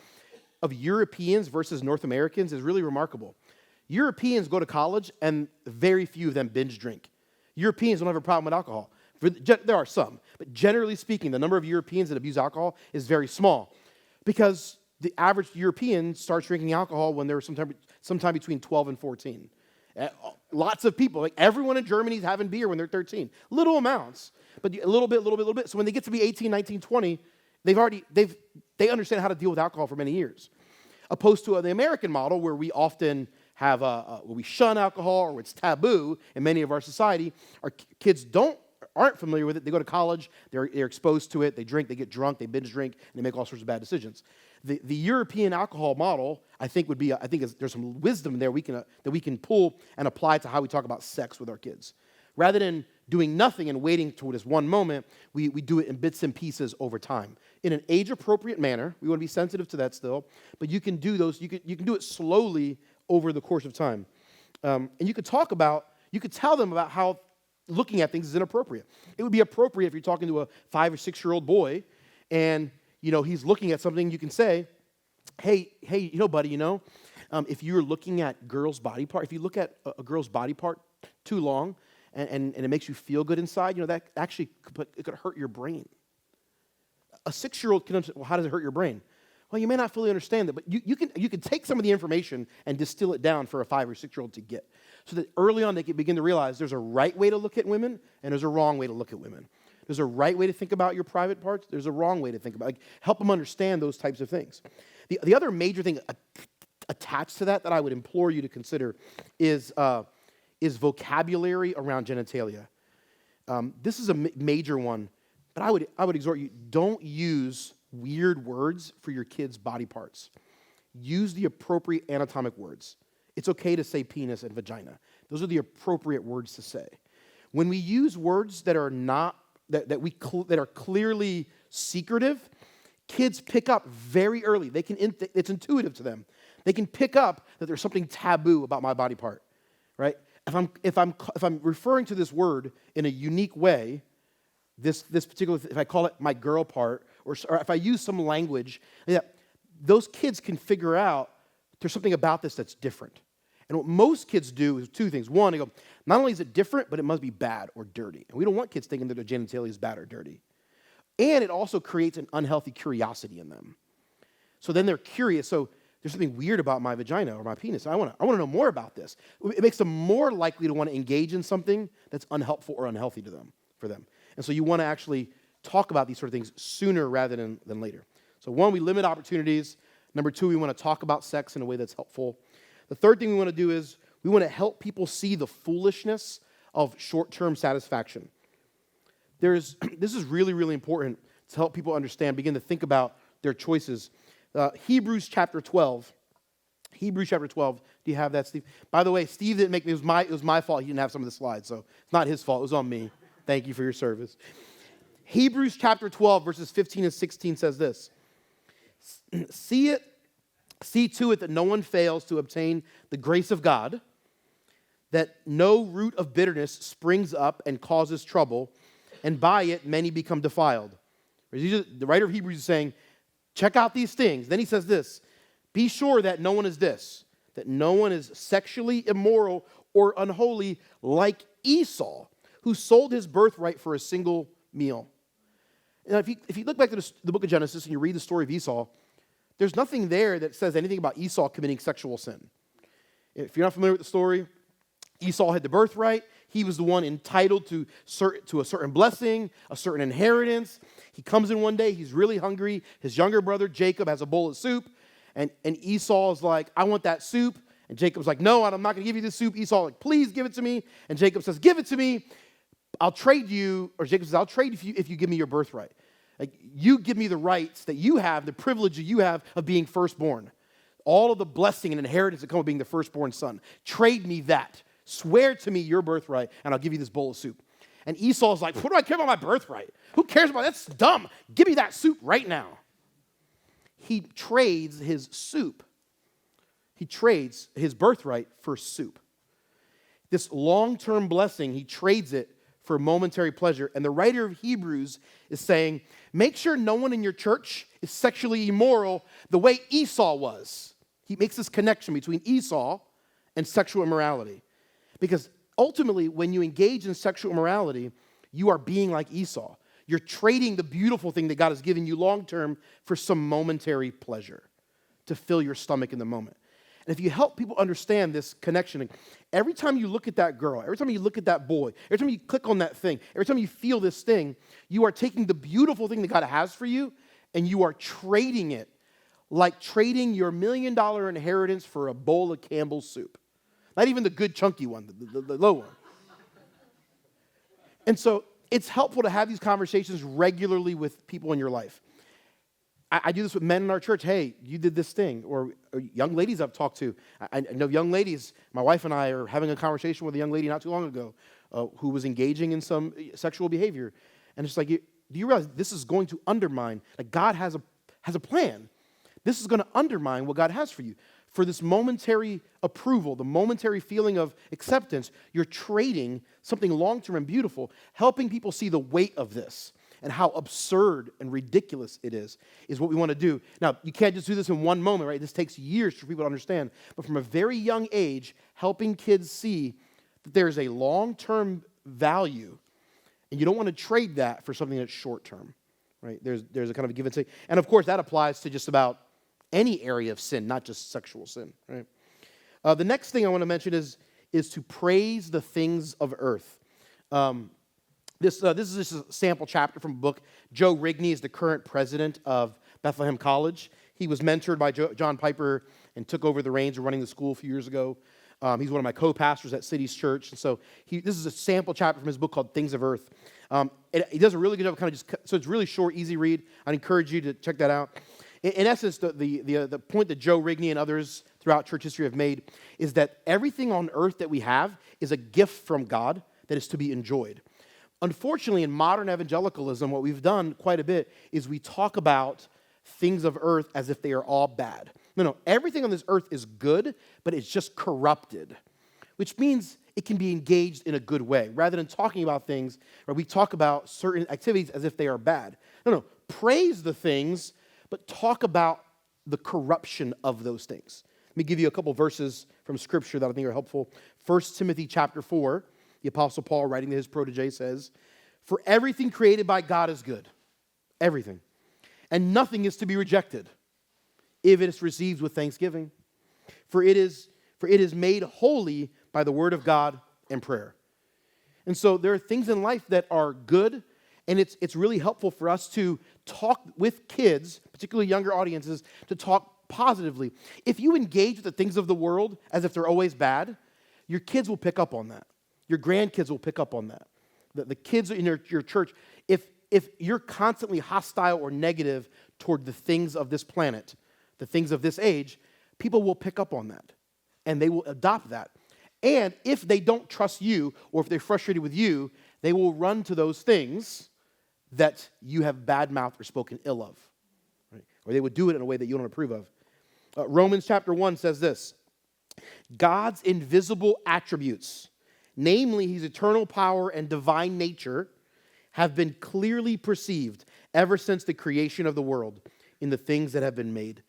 of Europeans versus North Americans is really remarkable. Europeans go to college, and very few of them binge drink. Europeans don't have a problem with alcohol. There are some, but generally speaking, the number of Europeans that abuse alcohol is very small because the average European starts drinking alcohol when they're sometime between 12 and 14. Lots of people, like everyone in Germany is having beer when they're 13. Little amounts, but a little bit. So when they get to be 18, 19, 20, they understand how to deal with alcohol for many years. Opposed to the American model where we often have where we shun alcohol or it's taboo in many of our society. Our kids aren't familiar with it. They go to college, they're exposed to it, they drink, they get drunk, they binge drink, and they make all sorts of bad decisions. The European alcohol model, I think there's some wisdom there that we can pull and apply to how we talk about sex with our kids. Rather than doing nothing and waiting toward this one moment, we do it in bits and pieces over time. In an age-appropriate manner, we want to be sensitive to that still, but you can do do it slowly over the course of time. And you could tell them about how looking at things is inappropriate. It would be appropriate if you're talking to a 5 or 6-year-old boy and he's looking at something, you can say, hey, buddy, if you're looking at girls' body part, if you look at a girl's body part too long and it makes you feel good inside, that actually could hurt your brain. A 6-year-old can understand, well, how does it hurt your brain? Well, you may not fully understand that, but you can take some of the information and distill it down for a 5 or 6-year-old to get. So that early on they can begin to realize there's a right way to look at women and there's a wrong way to look at women. There's a right way to think about your private parts. There's a wrong way to think about it. Help them understand those types of things. The other major thing attached to that I would implore you to consider is vocabulary around genitalia. This is a major one, but I would exhort you, don't use weird words for your kids' body parts. Use the appropriate anatomic words. It's okay to say penis and vagina. Those are the appropriate words to say. When we use words that are not that are clearly secretive, kids pick up very early. It's intuitive to them. They can pick up that there's something taboo about my body part, right? If I'm referring to this word in a unique way, this particular, if I call it my girl part, or if I use some language, those kids can figure out there's something about this that's different. And what most kids do is 2 things. One, they go, not only is it different, but it must be bad or dirty. And we don't want kids thinking that their genitalia is bad or dirty. And it also creates an unhealthy curiosity in them. So then they're curious. So there's something weird about my vagina or my penis. I want to know more about this. It makes them more likely to want to engage in something that's unhelpful or unhealthy for them. And so you want to actually talk about these sort of things sooner rather than later. So 1, we limit opportunities. Number 2, we want to talk about sex in a way that's helpful. The third thing we want to do is we want to help people see the foolishness of short-term satisfaction. This is really, really important to help people understand, begin to think about their choices. Hebrews chapter 12. Hebrews chapter 12. Do you have that, Steve? By the way, Steve didn't make me. It was my fault. He didn't have some of the slides, so it's not his fault. It was on me. Thank you for your service. Hebrews chapter 12, verses 15 and 16 says this. See to it that no one fails to obtain the grace of God, that no root of bitterness springs up and causes trouble, and by it many become defiled. The writer of Hebrews is saying, check out these things. Then he says this, be sure that no one is sexually immoral or unholy like Esau, who sold his birthright for a single meal. Now, if you look back to the book of Genesis and you read the story of Esau, there's nothing there that says anything about Esau committing sexual sin. If you're not familiar with the story, Esau had the birthright. He was the one entitled to a certain blessing, a certain inheritance. He comes in one day, he's really hungry. His younger brother, Jacob, has a bowl of soup. And Esau is like, I want that soup. And Jacob's like, no, I'm not going to give you this soup. Esau like, please give it to me. And Jacob says, give it to me. I'll trade you, or Jacob says, I'll trade if you give me your birthright. Like, you give me the rights that you have, the privilege that you have of being firstborn. All of the blessing and inheritance that come with being the firstborn son. Trade me that. Swear to me your birthright, and I'll give you this bowl of soup. And Esau's like, what do I care about my birthright? Who cares about that? That's dumb. Give me that soup right now. He trades his soup. He trades his birthright for soup. This long-term blessing, he trades it for momentary pleasure. And the writer of Hebrews is saying, make sure no one in your church is sexually immoral the way Esau was. He makes this connection between Esau and sexual immorality. Because ultimately, when you engage in sexual immorality, you are being like Esau. You're trading the beautiful thing that God has given you long-term for some momentary pleasure to fill your stomach in the moment. And if you help people understand this connection, every time you look at that girl, every time you look at that boy, every time you click on that thing, every time you feel this thing, you are taking the beautiful thing that God has for you and you are trading it like trading your $1 million inheritance for a bowl of Campbell's soup. Not even the good chunky one, the low one. And so it's helpful to have these conversations regularly with people in your life. I do this with men in our church. Hey, you did this thing. Or young ladies I've talked to. I know young ladies, my wife and I are having a conversation with a young lady not too long ago who was engaging in some sexual behavior. And it's like, do you realize this is going to undermine, like God has a plan. This is going to undermine what God has for you. For this momentary approval, the momentary feeling of acceptance, you're trading something long-term and beautiful, helping people see the weight of this and how absurd and ridiculous it is what we want to do. Now, you can't just do this in one moment, right? This takes years for people to understand. But from a very young age, helping kids see that there's a long-term value, and you don't want to trade that for something that's short-term, right? There's a kind of a give and take. And, of course, that applies to just about any area of sin, not just sexual sin, right? The next thing I want to mention is to praise the things of earth. This is just a sample chapter from a book. Joe Rigney is the current president of Bethlehem College. He was mentored by John Piper and took over the reins of running the school a few years ago. He's one of my co-pastors at Cities Church. And so this is a sample chapter from his book called Things of Earth. He does a really good job of kind of so it's really short, easy read. I'd encourage you to check that out. In essence, the point that Joe Rigney and others throughout church history have made is that everything on earth that we have is a gift from God that is to be enjoyed. Unfortunately, in modern evangelicalism, what we've done quite a bit is we talk about things of earth as if they are all bad. No, everything on this earth is good, but it's just corrupted, which means it can be engaged in a good way. Rather than talking about things, where we talk about certain activities as if they are bad. No, praise the things, but talk about the corruption of those things. Let me give you a couple verses from Scripture that I think are helpful. 1 Timothy chapter 4, the Apostle Paul, writing to his protege, says, "For everything created by God is good." Everything. "And nothing is to be rejected if it is received with thanksgiving. For it is made holy by the word of God and prayer." And so there are things in life that are good, and it's really helpful for us to talk with kids, particularly younger audiences, to talk positively. If you engage with the things of the world as if they're always bad, your kids will pick up on that. Your grandkids will pick up on that. The kids in your church, if you're constantly hostile or negative toward the things of this planet, the things of this age, people will pick up on that, and they will adopt that. And if they don't trust you, or if they're frustrated with you, they will run to those things that you have badmouthed or spoken ill of. Right? Or they would do it in a way that you don't approve of. Romans chapter 1 says this: "God's invisible attributes, namely his eternal power and divine nature, have been clearly perceived ever since the creation of the world in the things that have been made."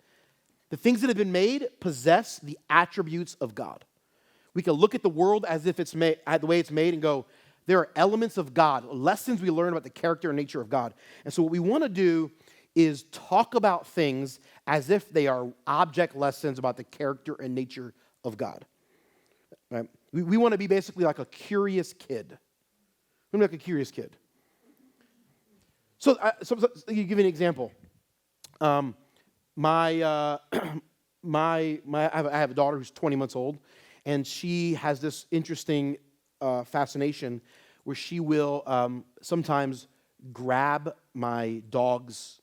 The things that have been made possess the attributes of God. We can look at the world as if it's made, the way it's made, and go, there are elements of God, lessons we learn about the character and nature of God. And so what we want to do is talk about things as if they are object lessons about the character and nature of God. Right? We want to be basically like a curious kid. We're like a curious kid. So you give me an example. I have a daughter who's 20 months old, and she has this interesting fascination where she will sometimes grab my dog's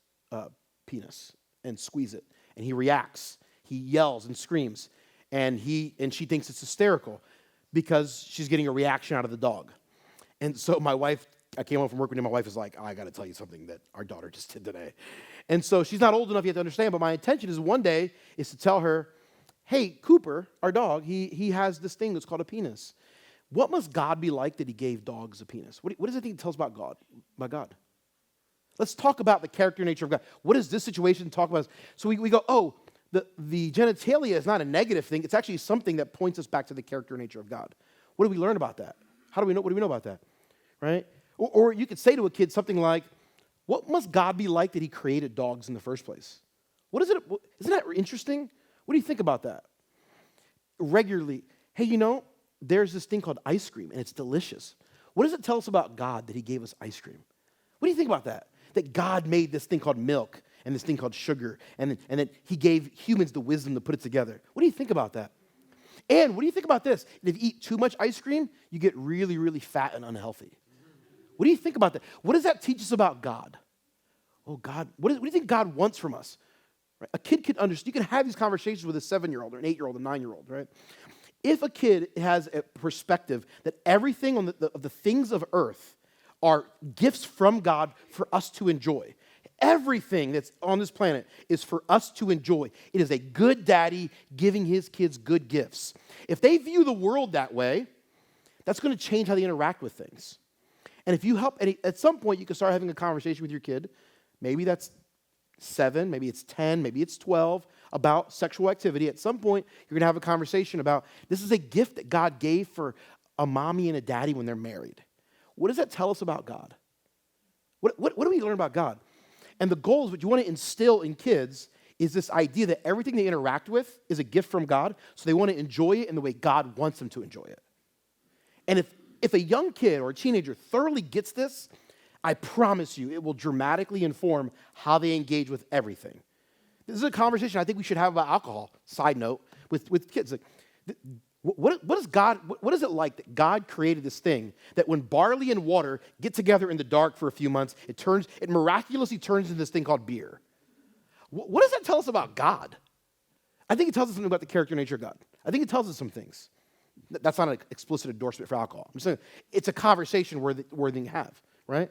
penis and squeeze it, and he reacts. He yells and screams, and she thinks it's hysterical because she's getting a reaction out of the dog. And so I came home from work, and my wife is like, "Oh, I got to tell you something that our daughter just did today." And so she's not old enough yet to understand, but my intention is one day is to tell her, "Hey, Cooper, our dog, he has this thing that's called a penis. What must God be like that he gave dogs a penis? What does it think it tells about God? About God? Let's talk about the character and nature of God. What is this situation talk about?" So we go, oh, the genitalia is not a negative thing. It's actually something that points us back to the character and nature of God. What do we learn about that? What do we know about that? Right? Or you could say to a kid something like, "What must God be like that he created dogs in the first place?" Isn't that interesting? What do you think about that? Regularly, hey, there's this thing called ice cream, and it's delicious. What does it tell us about God that he gave us ice cream? What do you think about that? That God made this thing called milk and this thing called sugar, and that he gave humans the wisdom to put it together. What do you think about that? And what do you think about this? If you eat too much ice cream, you get really, really fat and unhealthy. What do you think about that? What does that teach us about God? Oh, God, what do you think God wants from us? Right? A kid can understand. You can have these conversations with a 7-year-old or an 8-year-old, a 9-year-old, right? If a kid has a perspective that everything of the things of earth are gifts from God for us to enjoy, everything that's on this planet is for us to enjoy. It is a good daddy giving his kids good gifts. If they view the world that way, that's going to change how they interact with things. And if you help, at some point you can start having a conversation with your kid. Maybe that's 7, maybe it's 10, maybe it's 12, about sexual activity. At some point, you're going to have a conversation about, this is a gift that God gave for a mommy and a daddy when they're married. What does that tell us about God? What do we learn about God? And the goal is what you want to instill in kids is this idea that everything they interact with is a gift from God, so they want to enjoy it in the way God wants them to enjoy it. And if a young kid or a teenager thoroughly gets this, I promise you it will dramatically inform how they engage with everything. This is a conversation I think we should have about alcohol, side note, with kids. Like, what is it like that God created this thing that when barley and water get together in the dark for a few months, it miraculously turns into this thing called beer? What does that tell us about God? I think it tells us something about the character and nature of God. I think it tells us some things. That's not an explicit endorsement for alcohol. I'm saying it's a conversation worthy to have, right?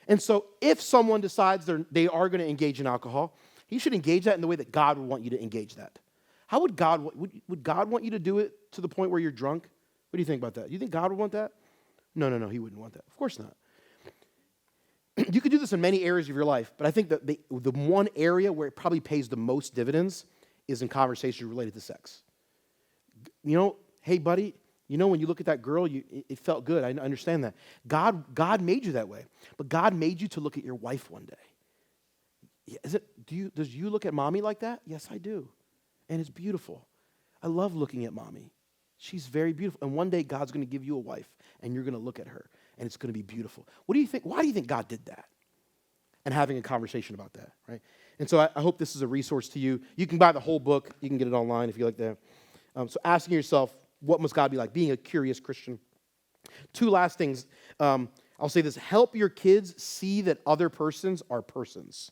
And so if someone decides they are going to engage in alcohol, he should engage that in the way that God would want you to engage that. How would God want you to do it to the point where you're drunk? What do you think about that? You think God would want that? No, he wouldn't want that. Of course not. You could do this in many areas of your life, but I think that the one area where it probably pays the most dividends is in conversations related to sex. You know, hey, buddy, you know, when you look at that girl, it felt good. I understand that. God made you that way, but God made you to look at your wife one day. Does you look at mommy like that? Yes, I do. And it's beautiful. I love looking at mommy. She's very beautiful. And one day God's going to give you a wife, and you're going to look at her, and it's going to be beautiful. What do you think? Why do you think God did that? And having a conversation about that, right? And so I hope this is a resource to you. You can buy the whole book. You can get it online if you like that. So asking yourself, what must God be like? Being a curious Christian. Two last things. I'll say this. Help your kids see that other persons are persons.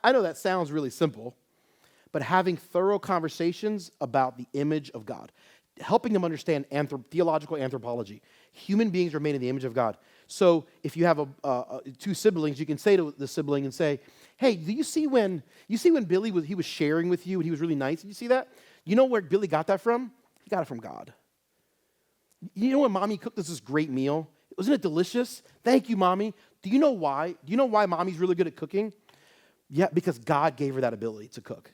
I know that sounds really simple, but having thorough conversations about the image of God, helping them understand theological anthropology. Human beings are made in the image of God. So if you have two siblings, you can say to the sibling and say, hey, do you see when Billy was sharing with you and he was really nice? Did you see that? You know where Billy got that from? He got it from God. You know when mommy cooked us this great meal? Wasn't it delicious? Thank you, mommy. Do you know why? Do you know why mommy's really good at cooking? Yeah, because God gave her that ability to cook.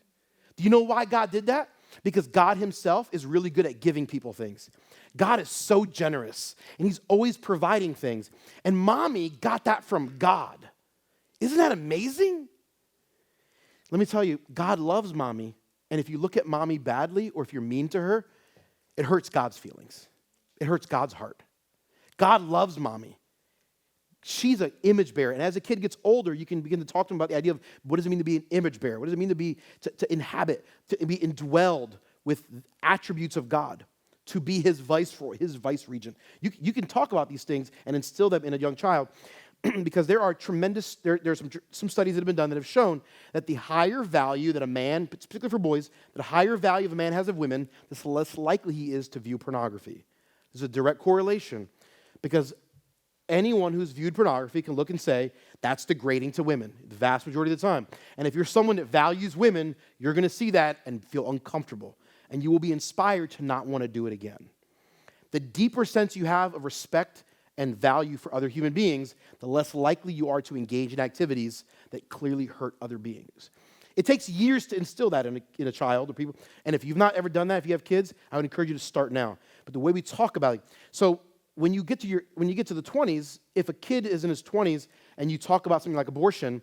Do you know why God did that? Because God himself is really good at giving people things. God is so generous, and he's always providing things. And mommy got that from God. Isn't that amazing? Let me tell you, God loves mommy, and if you look at mommy badly or if you're mean to her, it hurts God's feelings. It hurts God's heart. God loves mommy. She's an image bearer. And as a kid gets older, you can begin to talk to them about the idea of what does it mean to be an image bearer? What does it mean to inhabit, to be indwelled with attributes of God, to be his viceroy, his vice regent? You can talk about these things and instill them in a young child because there are there's some studies that have been done that have shown that the higher value that a man, particularly for boys, the higher value of a man has of women, the less likely he is to view pornography. There's a direct correlation because anyone who's viewed pornography can look and say, that's degrading to women, the vast majority of the time. And if you're someone that values women, you're going to see that and feel uncomfortable. And you will be inspired to not want to do it again. The deeper sense you have of respect and value for other human beings, the less likely you are to engage in activities that clearly hurt other beings. It takes years to instill that in a child or people. And if you've not ever done that, if you have kids, I would encourage you to start now. But the way we talk about it, so when you get to the 20s, if a kid is in his 20s and you talk about something like abortion,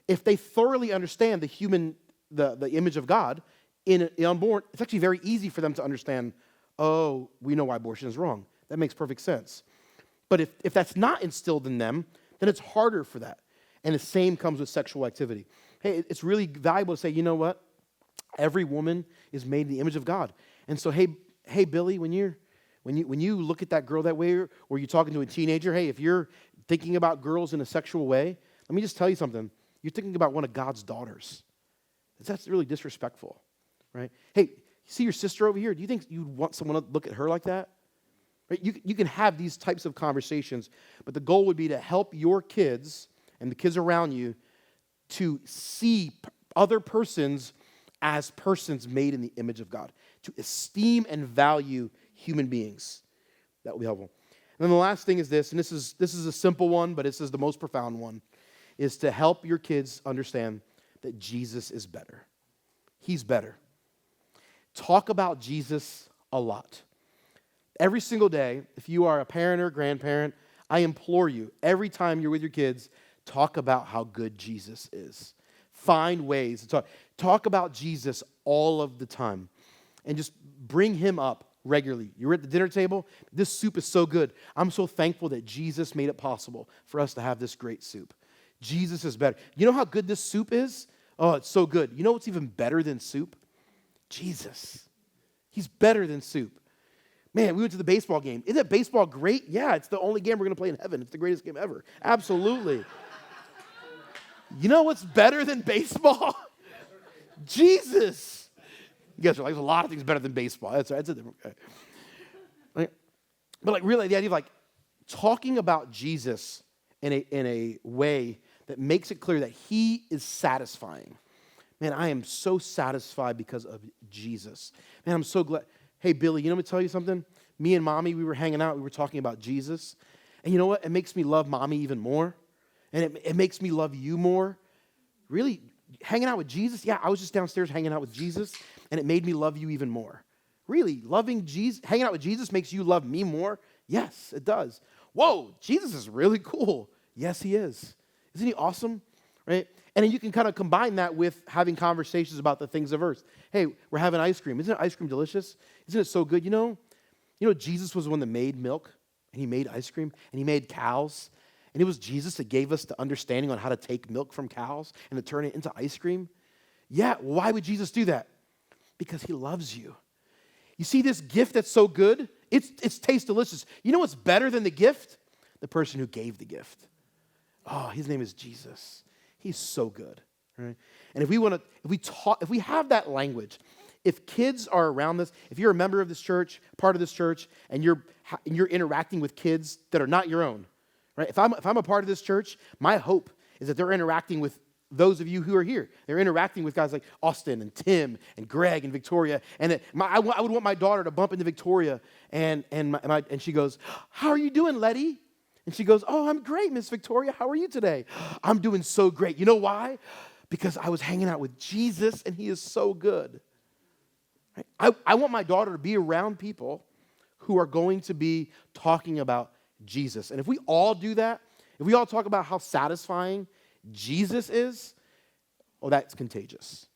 if they thoroughly understand the image of God in an unborn, it's actually very easy for them to understand, oh, we know why abortion is wrong. That makes perfect sense. But if that's not instilled in them, then it's harder for that. And the same comes with sexual activity. Hey, it's really valuable to say, you know what? Every woman is made in the image of God. And so, hey, Billy, when you look at that girl that way, or you're talking to a teenager, hey, if you're thinking about girls in a sexual way, let me just tell you something. You're thinking about one of God's daughters. That's really disrespectful, right? Hey, you see your sister over here? Do you think you'd want someone to look at her like that? Right? You can have these types of conversations, but the goal would be to help your kids and the kids around you to see other persons as persons made in the image of God, to esteem and value human beings. That will be helpful. And then the last thing is this, and this is a simple one, but this is the most profound one, is to help your kids understand that Jesus is better. He's better. Talk about Jesus a lot. Every single day, if you are a parent or a grandparent, I implore you, every time you're with your kids, talk about how good Jesus is. Find ways to talk. Talk about Jesus all of the time and just bring him up regularly. You're at the dinner table. This soup is so good. I'm so thankful that Jesus made it possible for us to have this great soup. Jesus is better. You know how good this soup is? Oh, it's so good. You know what's even better than soup? Jesus. He's better than soup. Man, we went to the baseball game. Isn't baseball great? Yeah, it's the only game we're going to play in heaven. It's the greatest game ever. Absolutely. You know what's better than baseball? Jesus. You guys are like, there's a lot of things better than baseball. That's right. That's a different. Right? But like really, the idea of like talking about Jesus in a way that makes it clear that he is satisfying. Man, I am so satisfied because of Jesus. Man, I'm so glad. Hey, Billy, you know, let me tell you something? Me and Mommy, we were hanging out. We were talking about Jesus. And you know what? It makes me love Mommy even more. And it makes me love you more. Really, hanging out with Jesus? Yeah, I was just downstairs hanging out with Jesus, and it made me love you even more. Really, loving Jesus, hanging out with Jesus makes you love me more? Yes, it does. Whoa, Jesus is really cool. Yes, he is. Isn't he awesome? Right? And then you can kind of combine that with having conversations about the things of earth. Hey, we're having ice cream. Isn't ice cream delicious? Isn't it so good? You know, Jesus was the one that made milk, and he made ice cream, and he made cows. And it was Jesus that gave us the understanding on how to take milk from cows and to turn it into ice cream. Yeah, why would Jesus do that? Because he loves you. You see this gift that's so good? It's tastes delicious. You know what's better than the gift? The person who gave the gift. Oh, his name is Jesus. He's so good, right? And if we have that language, if kids are around this, if you're a member of this church, part of this church, and you're interacting with kids that are not your own, right? If I'm a part of this church, my hope is that they're interacting with those of you who are here. They're interacting with guys like Austin and Tim and Greg and Victoria. And I would want my daughter to bump into Victoria, and she goes, "How are you doing, Letty?" And she goes, "Oh, I'm great, Miss Victoria. How are you today?" "I'm doing so great." You know why? Because I was hanging out with Jesus, and he is so good. Right? I want my daughter to be around people who are going to be talking about Jesus. And if we all do that, if we all talk about how satisfying Jesus is, oh, that's contagious.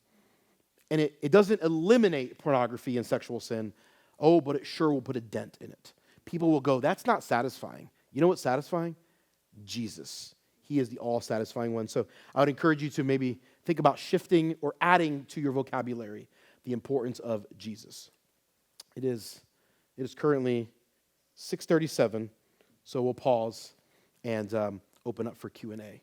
And it doesn't eliminate pornography and sexual sin. Oh, but it sure will put a dent in it. People will go, "That's not satisfying." You know what's satisfying? Jesus. He is the all-satisfying one. So I would encourage you to maybe think about shifting or adding to your vocabulary the importance of Jesus. It is currently 6:37, so we'll pause and open up for Q&A.